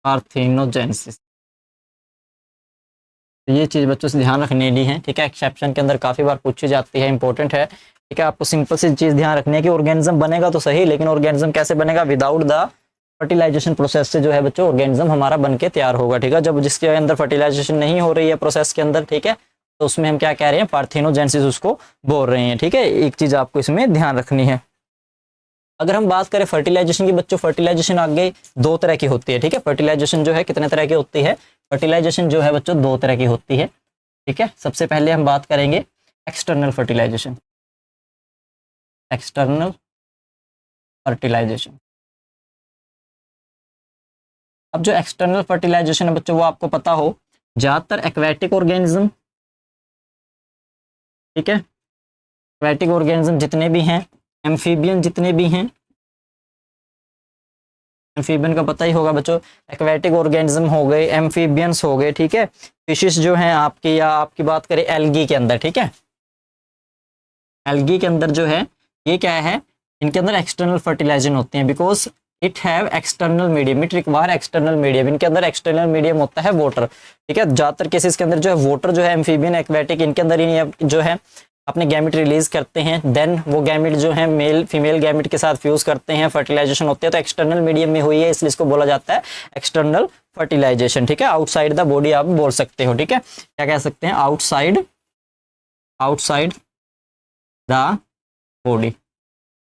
parthenogenesis. ये चीज़ बच्चों से ध्यान रखने ली है, ठीक है। एक्सेप्शन के अंदर काफ़ी बार पूछी जाती है, इंपॉर्टेंट है, ठीक है। आपको सिंपल सी चीज़ ध्यान रखनी है कि ऑर्गेनिज्म बनेगा तो सही, लेकिन ऑर्गेनिज्म कैसे बनेगा? विदाउट द फर्टिलाइजेशन प्रोसेस से जो है बच्चों ऑर्गेनिज्म हमारा बन के तैयार होगा, ठीक है। जब जिसके अंदर फर्टिलाइजेशन नहीं हो रही है प्रोसेस के अंदर, ठीक है, तो उसमें हम क्या कह रहे हैं? पार्थिनोजेनेसिस उसको बोल रहे हैं, ठीक है। एक चीज़ आपको इसमें ध्यान रखनी है। अगर हम बात करें फर्टिलाइजेशन की बच्चों, फर्टिलाइजेशन आगे दो तरह की होती है, ठीक है। फर्टिलाइजेशन जो है कितने तरह की होती है? फर्टिलाइजेशन जो है बच्चों दो तरह की होती है, ठीक है। सबसे पहले हम बात करेंगे एक्सटर्नल फर्टिलाइजेशन। एक्सटर्नल फर्टिलाइजेशन, अब जो एक्सटर्नल फर्टिलाइजेशन है बच्चों वो आपको पता हो, ज्यादातर एक्वेटिक ऑर्गेनिज्म, ठीक है, एक्वेटिक ऑर्गेनिज्म जितने भी हैं, एम्फीबियन जितने भी हैं, एम्फीबियन का पता ही होगा बच्चों, एक्वेटिक ऑर्गेनिज्म हो गए, एम्फीबियंस हो गए, ठीक है। फिशेस जो हैं आपकी, या आपकी बात करें एल्गी के अंदर, ठीक है, एल्गी के अंदर जो है ये क्या है? इनके अंदर एक्सटर्नल फर्टिलाइजेशन होते हैं because it have external medium, it require external medium. इनके अंदर एक्सटर्नल मीडियम होता है वाटर, ठीक है। ज्यादातर केसेस के अंदर जो है वाटर जो है एम्फीबियन एक्वेटिक इनके अंदर ही जो है अपने गैमेट रिलीज करते हैं, देन वो गैमेट जो है मेल फीमेल गैमेट के साथ फ्यूज करते हैं, फर्टिलाइजेशन होते हैं। तो एक्सटर्नल मीडियम में हुई है इसलिए इसको बोला जाता है एक्सटर्नल फर्टिलाइजेशन, ठीक है। आउटसाइड द बॉडी आप बोल सकते हो, ठीक है। क्या कह सकते हैं? आउटसाइड द बॉडी,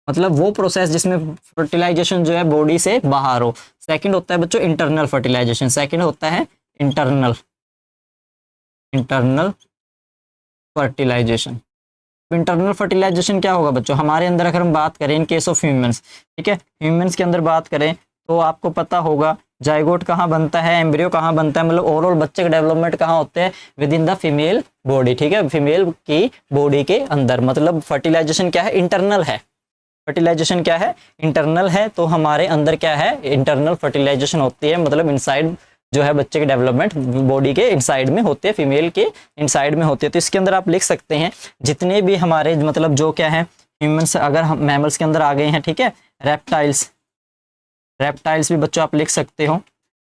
मतलब वो प्रोसेस जिसमें फर्टिलाइजेशन जो है बॉडी से बाहर हो। सेकंड होता है बच्चों इंटरनल फर्टिलाइजेशन, सेकंड होता है इंटरनल फर्टिलाइजेशन। इंटरनल फर्टिलाइजेशन क्या होगा बच्चों? हमारे अंदर अगर हम बात करें इन केस ऑफ ह्यूमंस, ठीक है, ह्यूमंस के अंदर बात करें तो आपको पता होगा जाइगोट कहाँ बनता है, एम्ब्रियो कहाँ बनता है, मतलब ओवरऑल बच्चे के डेवलपमेंट कहाँ होते हैं, with in the female body, ठीक है, फीमेल की बॉडी के अंदर। मतलब फर्टिलाइजेशन क्या है, इंटरनल है। फर्टिलाइजेशन क्या है, इंटरनल है। तो हमारे अंदर क्या है, इंटरनल फर्टिलाइजेशन होती है, मतलब इनसाइड जो है बच्चे के डेवलपमेंट बॉडी के इनसाइड में होते हैं, फीमेल के इनसाइड में होते हैं। तो इसके अंदर आप लिख सकते हैं जितने भी हमारे मतलब जो क्या है ह्यूमंस, अगर हम मैमल्स के अंदर आ गए हैं, ठीक है, रेप्टाइल्स, रेप्टाइल्स भी बच्चों आप लिख सकते हो।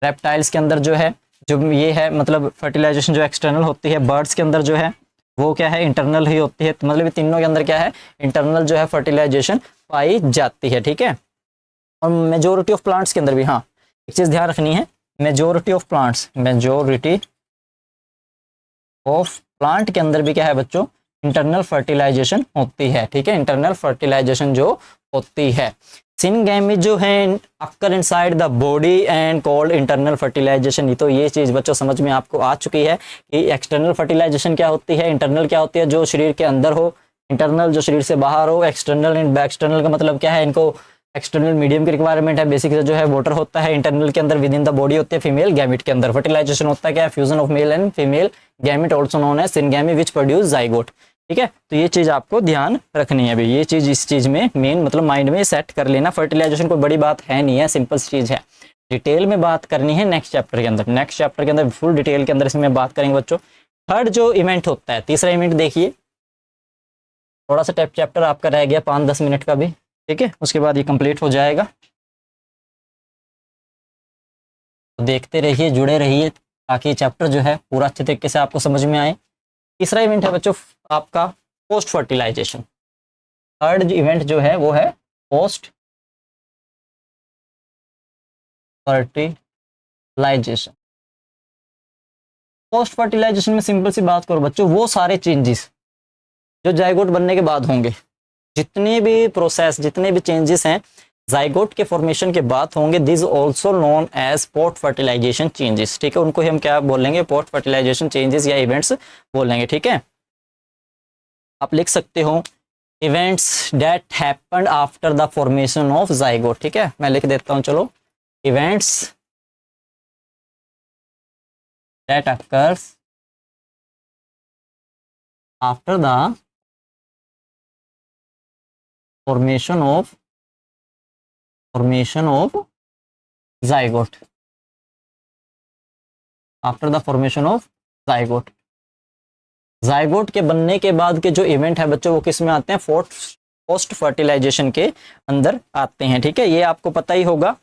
रेप्टाइल्स के अंदर जो है, जो ये है मतलब फर्टिलाइजेशन जो एक्सटर्नल होती है, बर्ड्स के अंदर जो है वो क्या है, इंटरनल ही होती है। तो मतलब तीनों के अंदर क्या है, इंटरनल जो है फर्टिलाइजेशन पाई जाती है, ठीक है। और मेजोरिटी ऑफ प्लांट्स के अंदर भी, हाँ एक चीज ध्यान रखनी है, majority of plants, majority of plant के अंदर भी क्या है बच्चों, इंटरनल फर्टिलाइजेशन होती है, ठीक है, इंटरनल फर्टिलाइजेशन जो होती है। सिनगैमीट जो है occur inside the body and called internal fertilization. तो ये चीज बच्चों समझ में आपको आ चुकी है कि एक्सटर्नल फर्टिलाइजेशन क्या होती है, इंटरनल क्या होती है, जो शरीर के अंदर हो, इंटरनल जो शरीर से बाहर हो, एक्सटर्नल एंड एक्सटर्नल का मतलब क्या है, इनको एक्सटर्नल मीडियम की रिक्वायरमेंट है, बेसिक जो है वाटर होता है, इंटरनल के अंदर विद इन द बॉडी होती है, फीमेल गैमिट के अंदर फर्टिलाइजेशन होता है क्या, fusion of male and female gamete also known as syngamy which produce zygote, ठीक है। तो ये चीज आपको ध्यान रखनी है अभी, ये चीज इस चीज में मेन मतलब माइंड में सेट कर लेना। फर्टिलाइजेशन कोई बड़ी बात है नहीं है, सिंपल चीज है। डिटेल में बात करनी है नेक्स्ट चैप्टर के अंदर, नेक्स्ट चैप्टर के अंदर फुल डिटेल के अंदर इसमें बात करेंगे बच्चों। थर्ड जो इवेंट होता है, तीसरा इवेंट देखिए, थोड़ा सा टैप चैप्टर आपका रह गया 5-10 मिनट का भी, ठीक है, उसके बाद ये कंप्लीट हो जाएगा। तो देखते रहिए, जुड़े रहिए, ताकि चैप्टर जो है पूरा अच्छे तरीके से आपको समझ में आए। तीसरा इवेंट है बच्चों आपका पोस्ट फर्टिलाइजेशन। थर्ड इवेंट जो है वो है पोस्ट फर्टिलाइजेशन। पोस्ट फर्टिलाइजेशन में सिंपल सी बात करो बच्चों, वो सारे चेंजेस जो जाइगोट बनने के बाद होंगे, जितने भी प्रोसेस, जितने भी चेंजेस हैं जाइगोट के फॉर्मेशन के बाद होंगे, this also known as post fertilization changes, ठीक है, उनको हम क्या बोलेंगे, पोस्ट फर्टिलाइजेशन चेंजेस या इवेंट्स बोलेंगे, ठीक है। आप लिख सकते हो events that happened after the formation of zygote, ठीक है, मैं लिख देता हूं, चलो, events that occurs after the formation of zygote, after the formation of zygote। Zygote के बनने के बाद के जो इवेंट है बच्चों वो किस में आते हैं, पोस्ट फर्टिलाइजेशन के अंदर आते हैं, ठीक है, ये आपको पता ही होगा।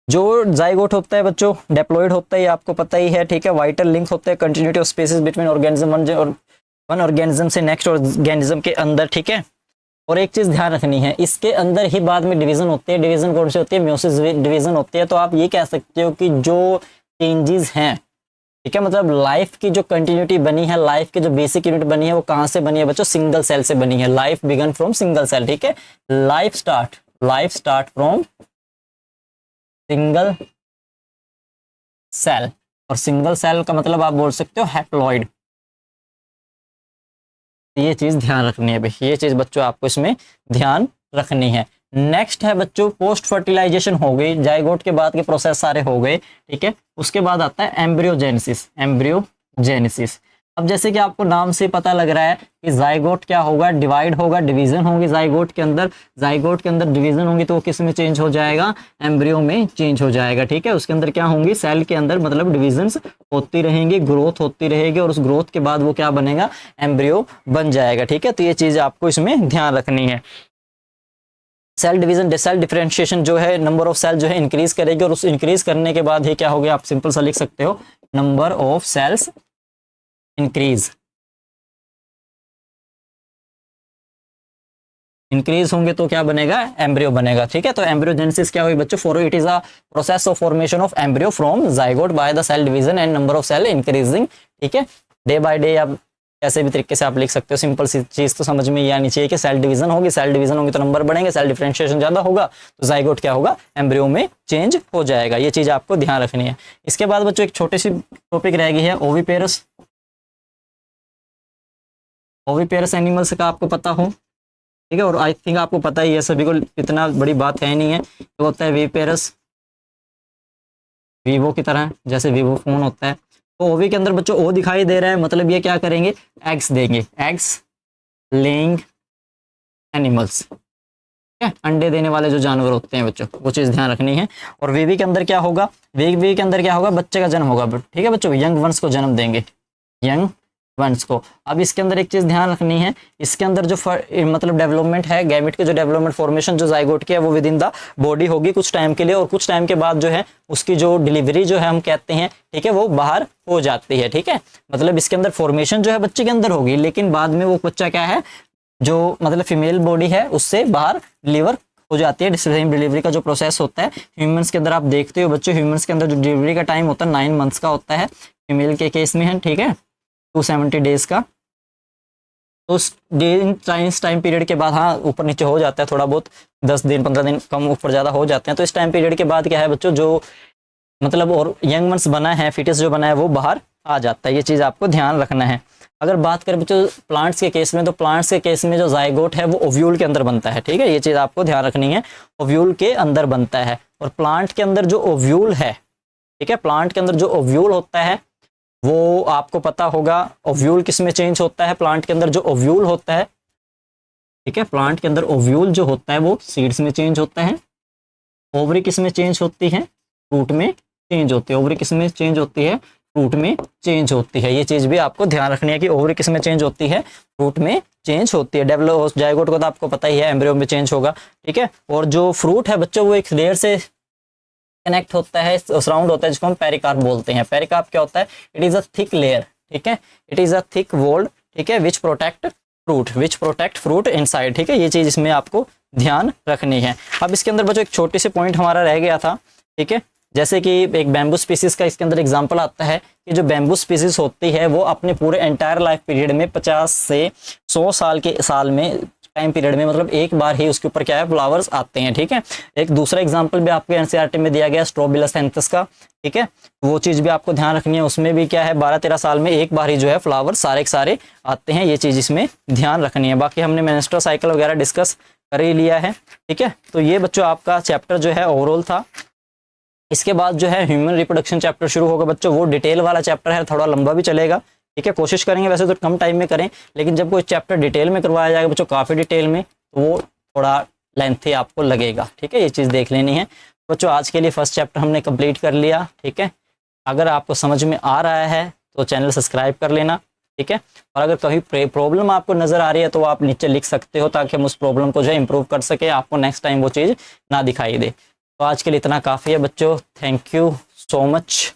जो जाइगोट होता है बच्चों डेप्लॉइड होता है, ये आपको पता ही है, ठीक है, वाइटल लिंक होता है, continuity of species between organism one organism से नेक्स्ट ऑर्गेनिज्म के अंदर, ठीक है। और एक चीज ध्यान रखनी है, इसके अंदर ही बाद में डिवीजन होती है, डिवीजन कौन सी होती है, म्योसिस डिवीजन होती है। तो आप ये कह सकते हो कि जो चेंजेस हैं, ठीक है, मतलब लाइफ की जो कंटिन्यूटी बनी है, लाइफ की जो बेसिक यूनिट बनी है, वो कहां से बनी है बच्चों, सिंगल सेल से बनी है। Life began from single cell, ठीक है, life start from single cell. और सिंगल सेल का मतलब आप बोल सकते हो हैप्लॉइड। ये चीज ध्यान रखनी है भाई, ये चीज बच्चों आपको इसमें ध्यान रखनी है। नेक्स्ट है बच्चों पोस्ट फर्टिलाइजेशन हो गई, जाइगोट के बाद के प्रोसेस सारे हो गए, ठीक है, उसके बाद आता है एम्ब्रियोजेनेसिस। एम्ब्रियोजेनेसिस, अब जैसे कि आपको नाम से पता लग रहा है कि जाइगोट क्या होगा, डिवाइड होगा, डिवीजन होगी जाइगोट के अंदर, जाइगोट के अंदर डिवीजन होंगी तो वो किस में चेंज हो जाएगा, एम्ब्रियो में चेंज हो जाएगा, ठीक है। उसके अंदर क्या होंगी, सेल के अंदर मतलब डिविजन्स होती रहेंगी, ग्रोथ होती रहेगी, और उस ग्रोथ के बाद वो क्या बनेगा, एम्ब्रियो बन जाएगा, ठीक है। तो ये चीज आपको इसमें ध्यान रखनी है। सेल डिवीजन, सेल डिफरेंशिएशन जो है, नंबर ऑफ सेल जो है इंक्रीज करेगी, और उस इंक्रीज करने के बाद ही क्या हो गया, आप सिंपल सा लिख सकते हो, नंबर ऑफ सेल्स इंक्रीज होंगे तो क्या बनेगा, एम्ब्रियो बनेगा, ठीक है। तो एम्ब्रियोजेनेसिस क्या हुई बच्चों, for it is a process of formation of embryo from zygote by the cell division and number of cell increasing, ठीक है, डे बाय डे। आप कैसे भी तरीके से आप लिख सकते हो, सिंपल सी चीज तो समझ में ये आनी चाहिए कि सेल डिवीजन होगी, सेल डिवीजन होगी तो नंबर बढ़ेंगे, सेल डिफरेंशिएशन ज्यादा होगा तो जाइगोट क्या होगा, एम्ब्रियो में चेंज हो जाएगा। ये चीज आपको ध्यान रखनी है। इसके बाद बच्चों एक छोटी सी टॉपिक रह गई है ओविपेरस। ओविपेरस एनिमल्स का आपको पता हो, ठीक है। और आई थिंक आपको पता ही है सभी को, इतना बड़ी बात है नहीं है। तो होता है वीपेरस, वीवो की तरह, जैसे वीवो फोन होता है। तो ओवी के अंदर बच्चों ओ दिखाई दे रहा है, मतलब ये क्या करेंगे, एग्स देंगे, एग्स लेइंग एनिमल्स, ठीक है, अंडे देने वाले जो जानवर होते हैं बच्चों, वो चीज़ ध्यान रखनी है। और वीवी के अंदर क्या होगा, वीवी के अंदर क्या होगा, बच्चे का जन्म होगा, ठीक है बच्चों, यंग वंस को जन्म देंगे, यंग वंस को। अब इसके अंदर एक चीज़ ध्यान रखनी है, इसके अंदर जो मतलब डेवलपमेंट है, गैमेट के जो डेवलपमेंट फॉर्मेशन जो जाइगोट की है वो विद इन द बॉडी होगी कुछ टाइम के लिए, और कुछ टाइम के बाद जो है उसकी जो डिलीवरी जो है हम कहते हैं, ठीक है, वो बाहर हो जाती है, ठीक है। मतलब इसके अंदर फॉर्मेशन जो है बच्चे के अंदर होगी, लेकिन बाद में वो बच्चा क्या है, जो मतलब फीमेल बॉडी है उससे बाहर डिलीवर हो जाती है। सेम डिलीवरी का जो प्रोसेस होता है ह्यूमंस के अंदर आप देखते हो बच्चों, ह्यूमंस के अंदर जो डिलीवरी का टाइम होता है 9 मंथ्स का होता है, फीमेल के केस में है, ठीक है, 270 डेज का। तो उस टाइम पीरियड के बाद, हाँ ऊपर नीचे हो जाता है थोड़ा बहुत, 10 दिन 15 दिन कम ऊपर ज़्यादा हो जाते हैं। तो इस टाइम पीरियड के बाद क्या है बच्चों, जो मतलब और यंग मंथ्स बना है, फिटस जो बना है वो बाहर आ जाता है, ये चीज़ आपको ध्यान रखना है। अगर बात करें बच्चों प्लांट्स के केस में, तो प्लांट्स के केस में जो जाइगोट है वो ओव्यूल के अंदर बनता है, ठीक है, ये चीज़ आपको ध्यान रखनी है, ओव्यूल के अंदर बनता है। और प्लांट के अंदर जो ओव्यूल है, ठीक है, प्लांट के अंदर जो ओव्यूल होता है वो आपको पता होगा, ओव्यूल किस में चेंज होता है, प्लांट के अंदर जो ओव्यूल होता है, ठीक है, प्लांट के अंदर ओव्यूल जो होता है वो सीड्स में चेंज होता है। ओवरी किस में चेंज होती है, फ्रूट में चेंज होती है, ओवरी किस में चेंज होती है, फ्रूट में चेंज होती है। ये चीज़ भी आपको ध्यान रखनी है कि ओवरी किस में चेंज होती है, फ्रूट में चेंज होती है। डेवलप जाइगोट को तो आपको पता ही है, एम्ब्रियो में चेंज होगा, ठीक है। और जो फ्रूट है बच्चों वो एक लेयर से कनेक्ट होता है, सराउंड होता है, जिसको हम पेरिकार्प बोलते हैं। पेरिकार्प क्या होता है, it is a thick layer, ठीक है, it is a thick walled, ठीक है, विच प्रोटेक्ट फ्रूट इनसाइड, ठीक है, ये चीज़ इसमें आपको ध्यान रखनी है। अब इसके अंदर बच्चों एक छोटी सी पॉइंट हमारा रह गया था, ठीक है, जैसे कि एक बैम्बू स्पीसीज का इसके अंदर एग्जांपल आता है कि जो बैम्बू स्पीसीज होती है वो अपने पूरे एंटायर लाइफ पीरियड में 50 से 100 साल में टाइम पीरियड में मतलब एक बार ही उसके ऊपर क्या है, फ्लावर्स आते हैं, ठीक है। एक दूसरा एग्जांपल भी आपके एनसीईआरटी में दिया गया स्ट्रोबिलसैंथस का, ठीक है, वो चीज़ भी आपको ध्यान रखनी है। उसमें भी क्या है, 12-13 साल में एक बार ही जो है फ्लावर सारे के सारे आते हैं, ये चीज़ इसमें ध्यान रखनी है। बाकी हमने मेंस्ट्रुअल साइकिल वगैरह डिस्कस कर ही लिया है, ठीक है। तो ये बच्चों आपका चैप्टर जो है ओवरऑल था। इसके बाद जो है ह्यूमन रिप्रोडक्शन चैप्टर शुरू होगा बच्चों, वो डिटेल वाला चैप्टर है, थोड़ा लंबा भी चलेगा, ठीक है। कोशिश करेंगे वैसे तो कम टाइम में करें, लेकिन जब कोई चैप्टर डिटेल में करवाया जाएगा बच्चों, काफ़ी डिटेल में, तो वो थोड़ा लेंथी आपको लगेगा, ठीक है, ये चीज़ देख लेनी है बच्चों। आज के लिए फर्स्ट चैप्टर हमने कंप्लीट कर लिया, ठीक है। अगर आपको समझ में आ रहा है तो चैनल सब्सक्राइब कर लेना, ठीक है। और अगर कहीं प्रॉब्लम आपको नज़र आ रही है तो आप नीचे लिख सकते हो, ताकि हम उस प्रॉब्लम को जो है इम्प्रूव कर सके, आपको नेक्स्ट टाइम वो चीज़ ना दिखाई दे। तो आज के लिए इतना काफ़ी है बच्चों, थैंक यू सो मच।